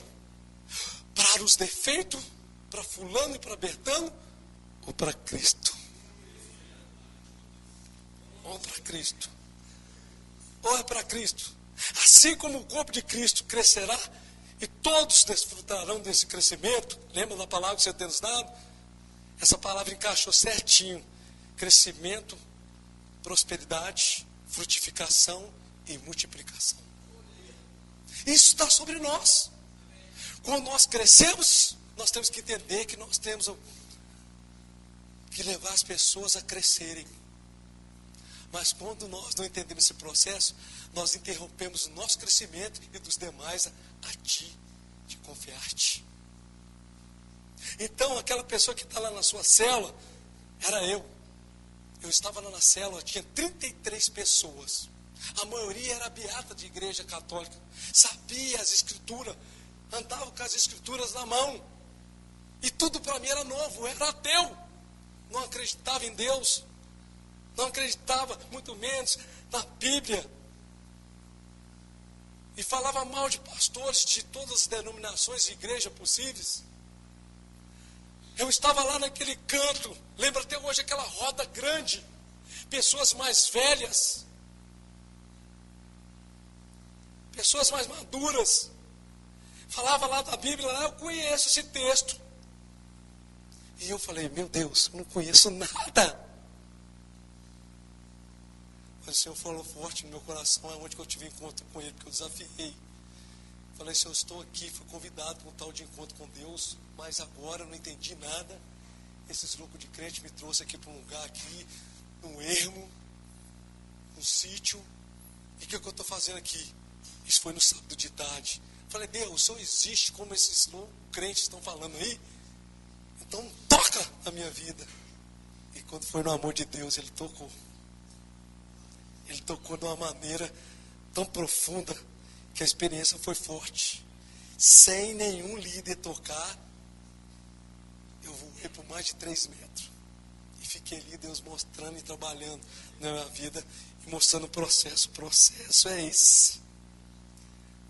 Speaker 2: Para os defeitos? Para fulano e para Bertano? Ou para Cristo? Ou para Cristo? Ou é para Cristo? Assim como o corpo de Cristo crescerá e todos desfrutarão desse crescimento. Lembra da palavra que você tem nos dado? Essa palavra encaixou certinho. Crescimento, prosperidade, frutificação e multiplicação. Isso está sobre nós. Quando nós crescemos, nós temos que entender que nós temos que levar as pessoas a crescerem. Mas quando nós não entendemos esse processo, nós interrompemos o nosso crescimento e dos demais a ti, de confiar-te. Então, aquela pessoa que está lá na sua célula, era eu. Eu estava lá na célula, tinha 33 pessoas. A maioria era beata de igreja católica. Sabia as escrituras. andava com as escrituras na mão. E tudo para mim era novo, eu era ateu. Não acreditava em Deus. Não acreditava, muito menos, na Bíblia. E falava mal de pastores de todas as denominações de igreja possíveis. Eu estava lá naquele canto, lembro até hoje aquela roda grande, pessoas mais velhas, pessoas mais maduras, falava lá da Bíblia, lá eu conheço esse texto. E eu falei, meu Deus, eu não conheço nada. Mas o Senhor falou forte no meu coração, é onde que eu tive encontro com Ele, porque eu desafiei. Falei, Senhor, eu estou aqui, fui convidado para um tal de encontro com Deus, mas agora eu não entendi nada. Esses grupos de crente me trouxe aqui para um lugar aqui, num ermo, num sítio. E o que eu estou fazendo aqui? Isso foi no sábado de tarde. Falei, Deus, o Senhor existe como esses crentes estão falando aí? Então toca na minha vida. E quando foi no amor de Deus, Ele tocou. Ele tocou de uma maneira tão profunda que a experiência foi forte. Sem nenhum líder tocar, eu voei por mais de 3 metros. E fiquei ali, Deus mostrando e trabalhando na minha vida e mostrando o processo. O processo é esse.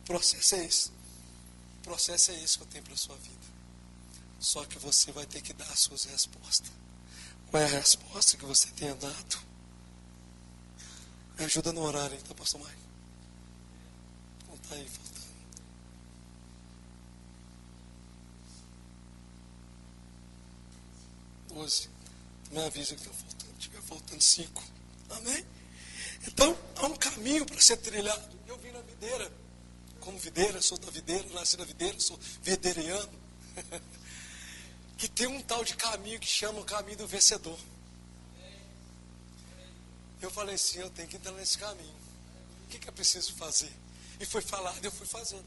Speaker 2: O processo é esse. O processo é esse que eu tenho para a sua vida. Só que você vai ter que dar as suas respostas. Qual é a resposta que você tenha dado? Me ajuda no horário, então, pastor Maio. Não está aí faltando. Doze. Me avisa que está faltando. Estiver faltando 5. Amém? Então, há um caminho para ser trilhado. Eu vim na videira. Como videira, sou da videira, nasci na videira, sou videiriano. Que tem um tal de caminho que chama o caminho do vencedor. Eu falei assim, eu tenho que entrar nesse caminho. O que é preciso fazer? E foi falado, eu fui fazendo.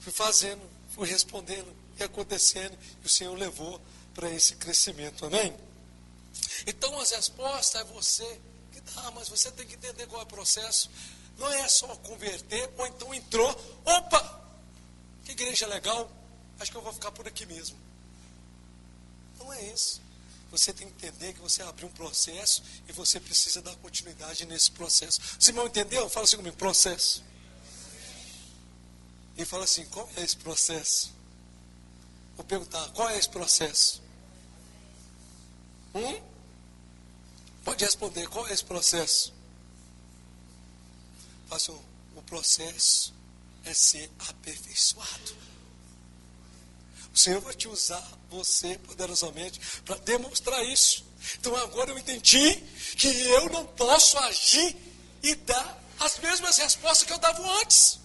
Speaker 2: Fui fazendo, fui respondendo, e acontecendo, e o Senhor levou para esse crescimento, amém? Então as respostas é você que dá, mas você tem que entender qual é o processo. Não é só converter, ou então entrou, opa, que igreja legal, acho que eu vou ficar por aqui mesmo. Não é isso. Você tem que entender que você abriu um processo e você precisa dar continuidade nesse processo. Você não entendeu? Fala assim comigo, processo. E fala assim, qual é esse processo? Vou perguntar, qual é esse processo? Pode responder, qual é esse processo? Fala assim, o processo é ser aperfeiçoado. O Senhor vai te usar, você, poderosamente, para demonstrar isso. Então agora eu entendi que eu não posso agir e dar as mesmas respostas que eu dava antes.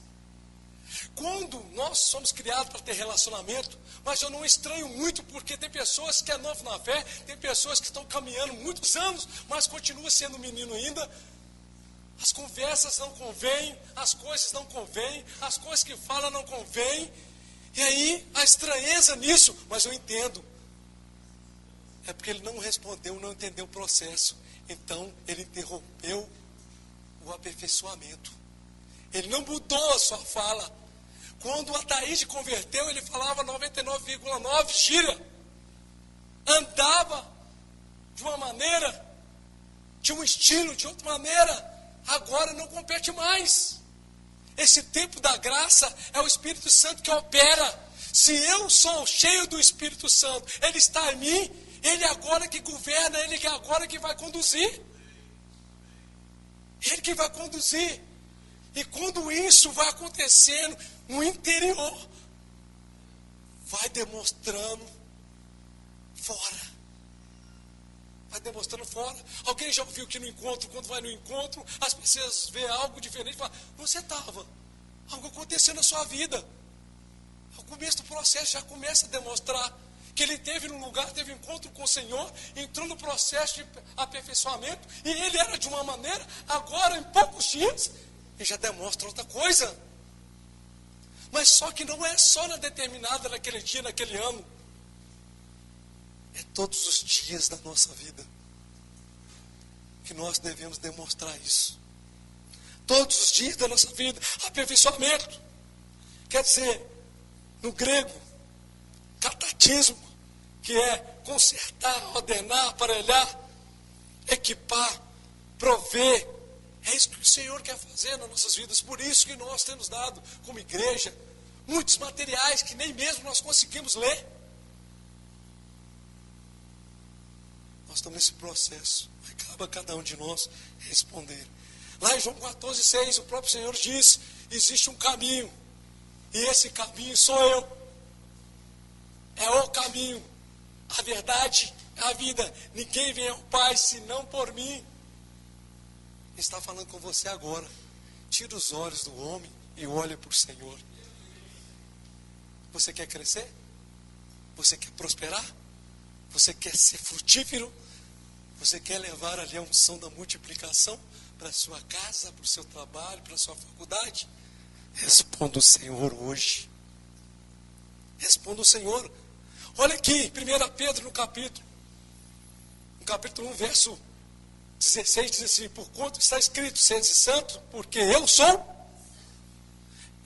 Speaker 2: Quando nós somos criados para ter relacionamento, mas eu não estranho muito, porque tem pessoas que é novo na fé, tem pessoas que estão caminhando muitos anos, mas continua sendo menino ainda. As conversas não convêm, as coisas não convêm, as coisas que fala não convêm. E aí, a estranheza nisso, mas eu entendo. É porque ele não respondeu, não entendeu o processo. Então, ele interrompeu o aperfeiçoamento. Ele não mudou a sua fala. Quando a Thaís converteu, ele falava 99,9 gira. Andava de uma maneira, tinha um estilo de outra maneira. Agora não compete mais. Esse tempo da graça é o Espírito Santo que opera. Se eu sou cheio do Espírito Santo, Ele está em mim, Ele agora que governa, Ele que agora que vai conduzir. Ele que vai conduzir. E quando isso vai acontecendo no interior, vai demonstrando fora. Vai demonstrando fora. Alguém já ouviu que no encontro, quando vai no encontro, as pessoas vê algo diferente e falam, você estava, algo aconteceu na sua vida. Ao começo do processo já começa a demonstrar que ele teve num lugar, teve encontro com o Senhor, entrou no processo de aperfeiçoamento, e ele era de uma maneira, agora em poucos dias, ele já demonstra outra coisa. Mas só que não é só na determinada, naquele dia, naquele ano. É todos os dias da nossa vida que nós devemos demonstrar isso. Todos os dias da nossa vida, aperfeiçoamento. quer dizer, no grego, catatismo, que é consertar, ordenar, aparelhar, equipar, prover. É isso que o Senhor quer fazer nas nossas vidas. Por isso que nós temos dado, como igreja, muitos materiais que nem mesmo nós conseguimos ler. Nós estamos nesse processo. Acaba cada um de nós responder. Lá em João 14,6, o próprio Senhor diz: existe um caminho, e esse caminho sou eu. É o caminho, a verdade, a vida. Ninguém vem ao Pai senão por mim. Ele está falando com você agora. Tira os olhos do homem e olha para o Senhor. Você quer crescer? Você quer prosperar? Você quer ser frutífero? Você quer levar ali a unção da multiplicação para a sua casa, para o seu trabalho, para a sua faculdade? Responda o Senhor hoje. Responda o Senhor. Olha aqui, 1 Pedro no capítulo 1, verso 16, diz assim: por quanto está escrito, sede santo, porque eu sou.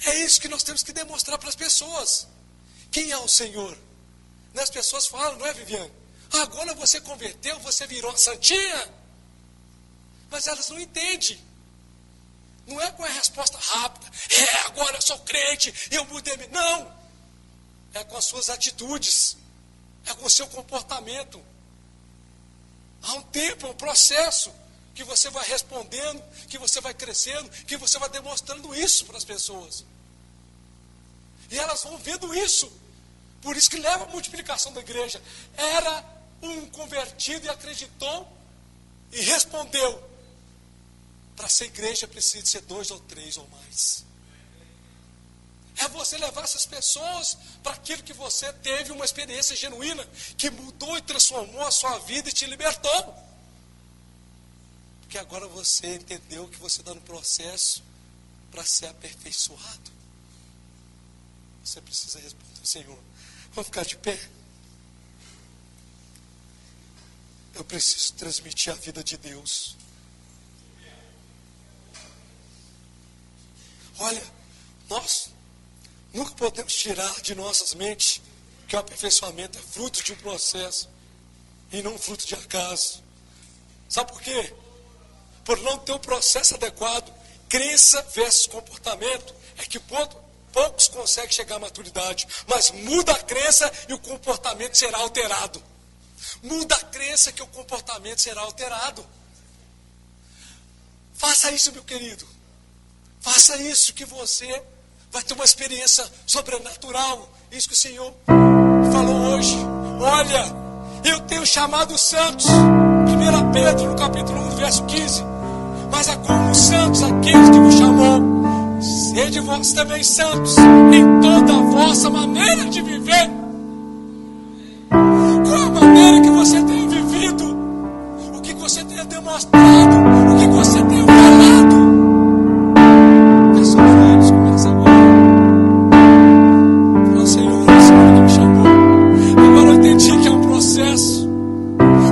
Speaker 2: É isso que nós temos que demonstrar para as pessoas. Quem é o Senhor? As pessoas falam, não é, Viviane? Agora você converteu, você virou uma santinha. Mas elas não entendem. Não é com a resposta rápida. Agora eu sou crente, eu mudei. Não. É com as suas atitudes. É com o seu comportamento. Há um tempo, um processo que você vai respondendo, que você vai crescendo, que você vai demonstrando isso para as pessoas. E elas vão vendo isso. Por isso que leva a multiplicação da igreja. Era um convertido e acreditou e respondeu. Para ser igreja precisa ser 2 ou 3 ou mais. É você levar essas pessoas para aquilo que você teve uma experiência genuína, que mudou e transformou a sua vida e te libertou. Porque agora você entendeu que você está no processo para ser aperfeiçoado. Você precisa responder, Senhor. Vamos ficar de pé. Eu preciso transmitir a vida de Deus. Olha, nós nunca podemos tirar de nossas mentes que o aperfeiçoamento é fruto de um processo e não fruto de acaso. Sabe por quê? Por não ter um processo adequado. Crença versus comportamento é que poucos conseguem chegar à maturidade, mas muda a crença e o comportamento será alterado. Muda a crença que o comportamento será alterado. Faça isso, meu querido. Faça isso que você vai ter uma experiência sobrenatural. Isso que o Senhor falou hoje. Olha, eu tenho chamado os santos. 1 Pedro, no capítulo 1, verso 15. Mas é como os santos, aqueles que vos chamou. Sede vós também santos em toda a vossa maneira de viver. Qual a maneira que você tem vivido? O que você tem demonstrado? O que você tem falado? Feche os olhos, começa agora. Fala, Senhor, o Senhor que me chamou. Agora eu entendi que é um processo.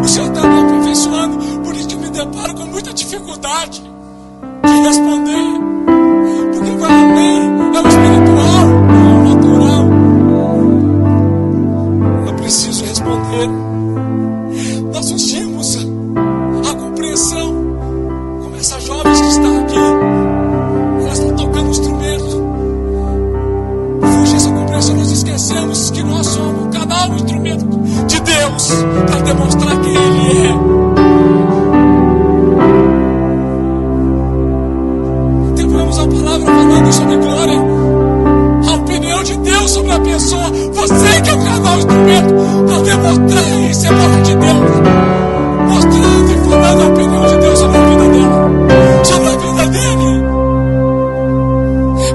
Speaker 2: O Senhor está me aperfeiçoando. Por isso que eu me deparo com muita dificuldade de responder. Porque vai além, é o espiritual, não é o natural. Eu preciso responder. Nós não tínhamos a compreensão, como essa jovem que está aqui, ela está tocando um instrumento. Fuge essa compreensão, nós esquecemos que nós somos um canal, um instrumento de Deus, para demonstrar quem Ele é. A palavra falando sobre glória, a opinião de Deus sobre a pessoa. Você que é o canal, instrumento para demonstrar e ser boca de Deus, mostrando e falando a opinião de Deus sobre a vida dela, sobre a vida dele.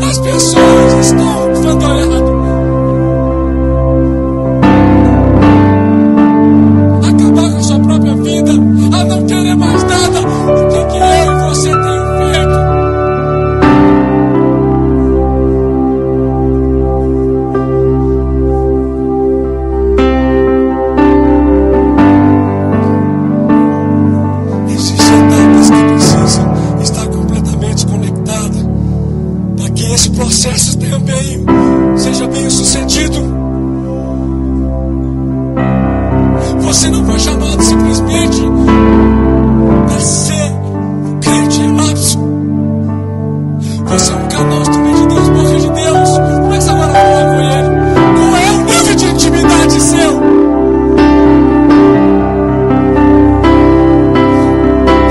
Speaker 2: As pessoas estão vendo errado. Acabar com a sua própria vida, a não querer mais nada. O que eu e você tem feito? Que esse processo também seja bem sucedido. Você não foi chamado simplesmente para ser um crente relapso. Você é um canal também de Deus, boca de Deus. Começa agora a falar com Ele. Qual é o nível de intimidade seu?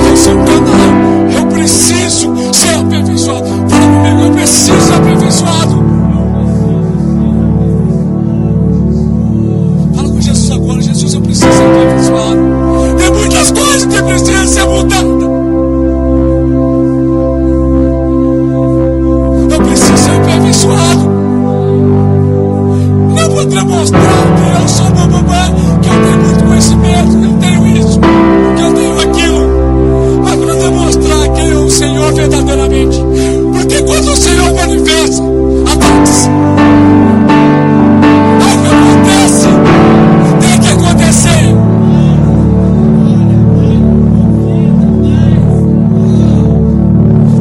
Speaker 2: Eu sou um canal. Eu preciso ser aperfeiçoado. Fala comigo, eu preciso ser aperfeiçoado. Fala com Jesus agora. Jesus, eu preciso ser aperfeiçoado. Tem muitas coisas que precisam ser mudadas. Não vou demonstrar que eu sou bababá, que eu tenho muito conhecimento, que eu tenho isso, que eu tenho aquilo, mas para demonstrar quem é o Senhor verdadeiramente. Porque quando o Senhor manifesta, acontece. Algo acontece, tem que acontecer.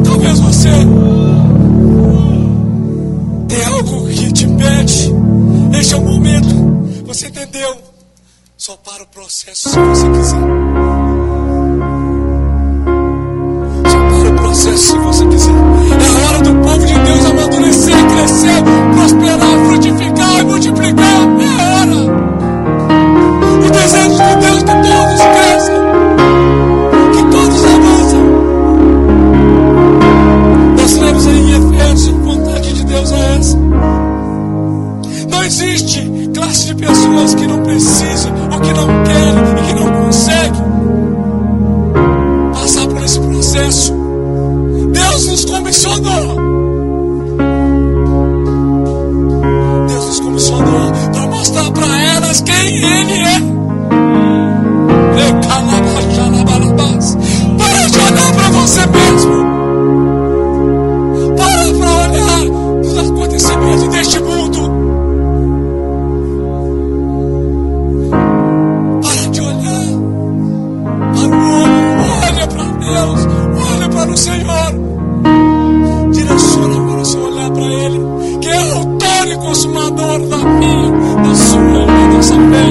Speaker 2: Talvez você tem algo que te impede. Este é o momento. Você entendeu? Só para o processo se você quiser. Só para o processo se você quiser. É a hora do povo de Deus amadurecer, crescer, prosperar, frutificar e multiplicar. É a hora. O desejo de Deus que todos cresçam, que todos avancem. Nós lemos aí em Efésios, a vontade de Deus é essa. Não existe classe de pessoas que não precisam, ou que não querem, e que não conseguem passar por esse processo. Deus nos comissionou. Deus nos comissionou para mostrar para elas quem Ele é. Para de olhar para você mesmo. Para olhar nos acontecimentos deste mundo. Para de olhar para o homem. Olha para Deus. Olha para o Senhor. Direciona agora o seu olhar para Ele, que é o autor e consumador da minha, da sua e da nossa fé.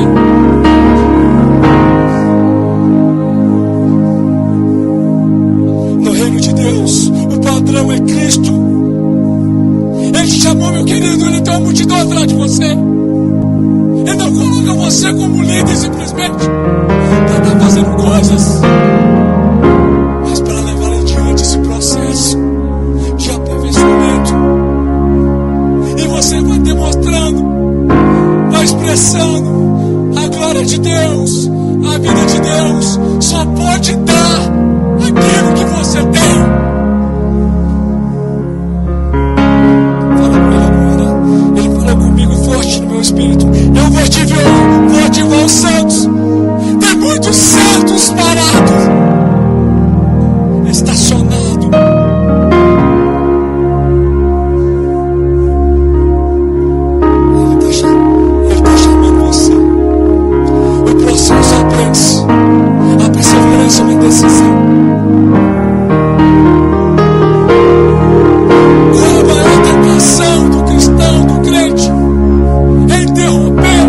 Speaker 2: No reino de Deus, o padrão é Cristo. Ele te chamou, meu querido, Ele tem uma multidão atrás de você. Ele não coloca você como líder simplesmente para estar fazendo coisas, mas para levar adiante esse processo de aperfeiçoamento. E você vai demonstrando, vai expressando a glória de Deus, a vida de Deus. Só pode dar aquilo que você tem. Fala com Ele agora. Ele falou comigo forte no meu espírito. Eu vou ativar os santos. Tem muitos santos parados, estacionados. Ele está chamando você. O processo aprende-se. A perseverança é uma decisão. Qual a maior tentação do cristão, do crente? É interromper.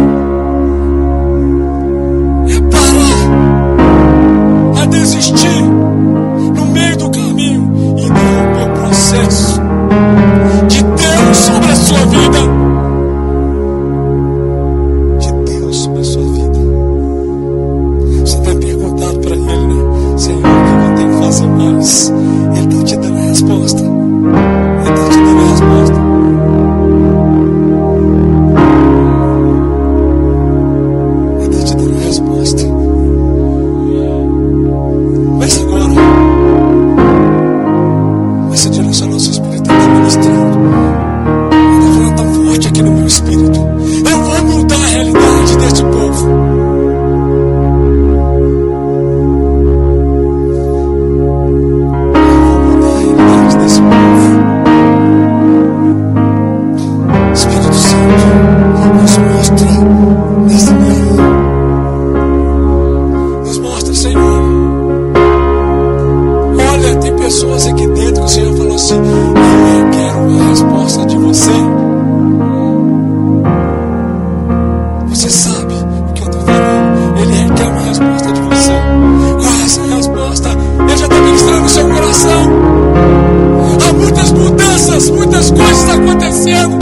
Speaker 2: coisas acontecendo.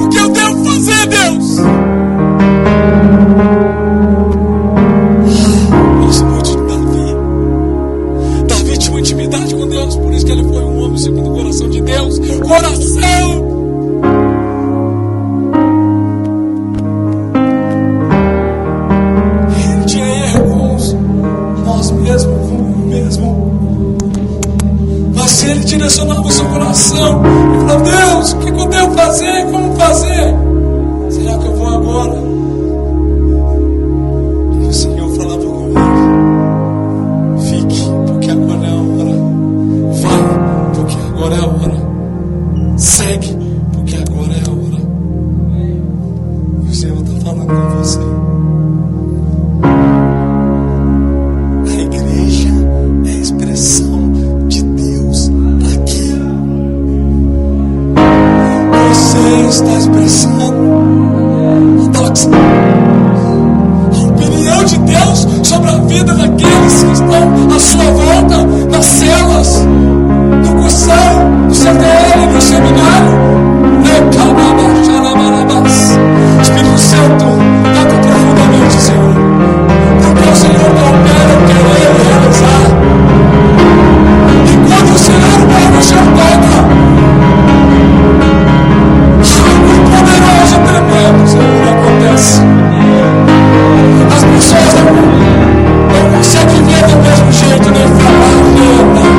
Speaker 2: O que eu devo fazer, Deus? Gosto muito de Davi. Davi tinha uma intimidade com Deus, por isso que ele foi um homem segundo o coração de Deus. Coração! Ele tinha erros, nós mesmos, como mesmo. Mas se ele direcionava o seu coração e falava: Deus, o que eu devo fazer? Como fazer? Será que eu vou agora? E o Senhor falava com ele: fique, porque agora é a hora. Vai, porque agora é a hora. Segue, porque agora é a hora. E o Senhor está falando com você. A igreja é a expressão de Deus aqui. Você está expressando a opinião de Deus sobre a vida daqueles que estão à sua volta, nas celas, no cursão, no CTL, no seminário. Espírito Santo, toca profundamente, Senhor, porque o Senhor não opera o que ele realizar. E quando o Senhor move, o Senhor toca. Algo poderoso e tremendo, Senhor, acontece. As pessoas não conseguem ver do mesmo jeito, nem falar, nem andar.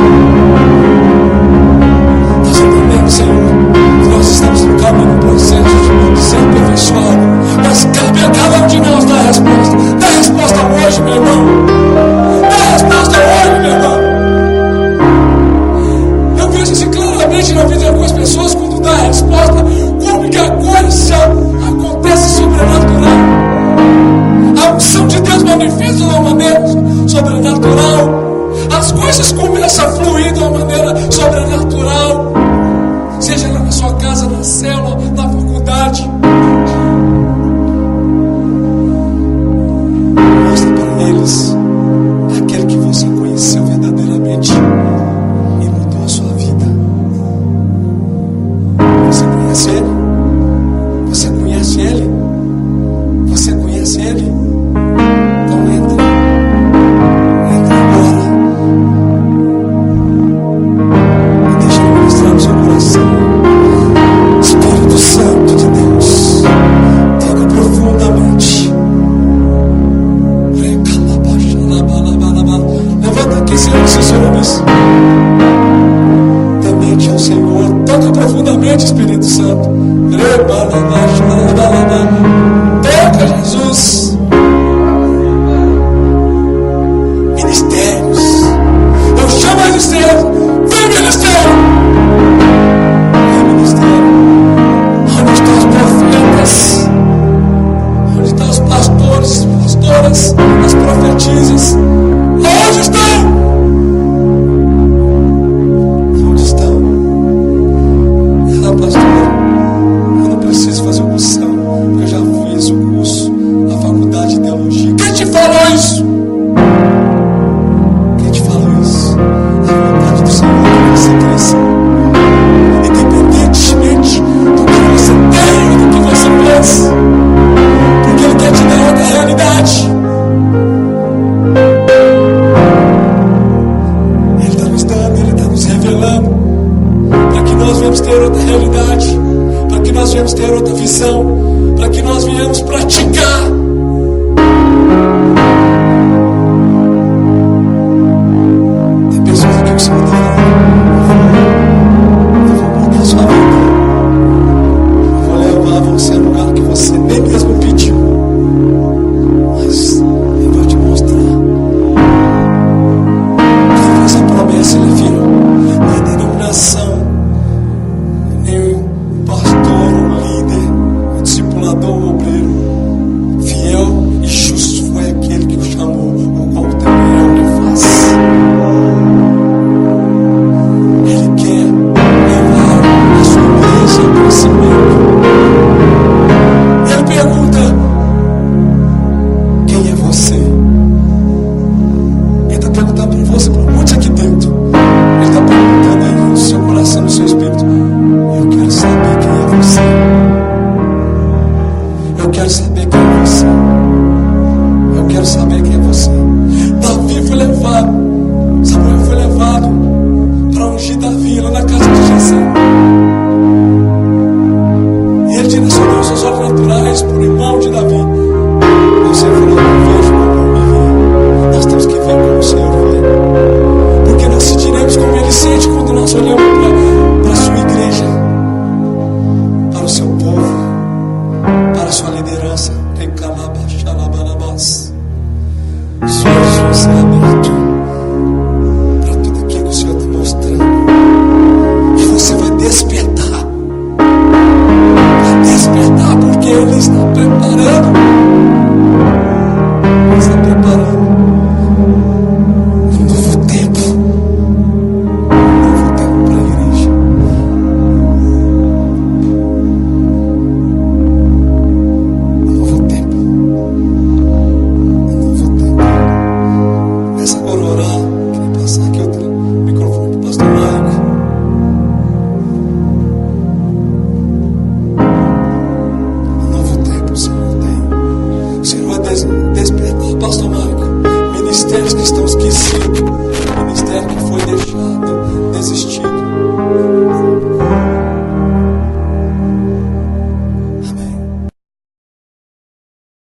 Speaker 2: Nós entendemos, Senhor, que nós estamos no caminho, no processo de ser aperfeiçoado. Mas cabe a cada um de nós dar a resposta. Dá a resposta hoje, meu irmão. Dá a resposta hoje, meu irmão. Eu vejo assim claramente na vida de algumas pessoas, quando dá a resposta, como que a coisa acontece sobrenatural. A unção de Deus manifesta de uma maneira sobrenatural. As coisas começam a fluir de uma maneira sobrenatural. Seja na sua casa, na célula, na faculdade. Mostra para eles aquele que você conheceu verdadeiramente e mudou a sua vida. Você conhece ele? Você conhece ele? Você conhece ele? Então entra. Entra agora. E deixa ele ministrar no seu coração. Espírito Santo de Deus, toca profundamente. Levanta aqui, senhores e senhores. Temente ao Senhor. Toca profundamente, Espírito Santo. Toca, Jesus. Ministérios. Eu chamo a ministério. Vem, ministério. Vem, ministério. Onde estão os profetas? Onde estão os pastores, pastoras, as profetisas? Onde estão? Onde estão? Ela, pastor, eu não preciso fazer o curso, porque eu já fiz o curso, a faculdade de teologia. Quem te falou isso? Quem te falou isso? A vontade do Senhor é que você cresça. Independentemente do que você tem e do que você pensa. Porque Ele quer te dar outra realidade. Ele está nos dando, Ele está nos revelando, para que nós venhamos ter outra realidade, para que nós venhamos ter outra visão, para que nós venhamos praticar. Tem pessoas aqui que o Senhor está falando: eu vou mudar a sua vida, eu vou levar você a um lugar que você nem mesmo pediu, mas Ele vai te mostrar. Quem fez a promessa, Ele é fiel. Não é denominação, nem o pastor, o líder, o discipulador, o obreiro. Fiel fechado.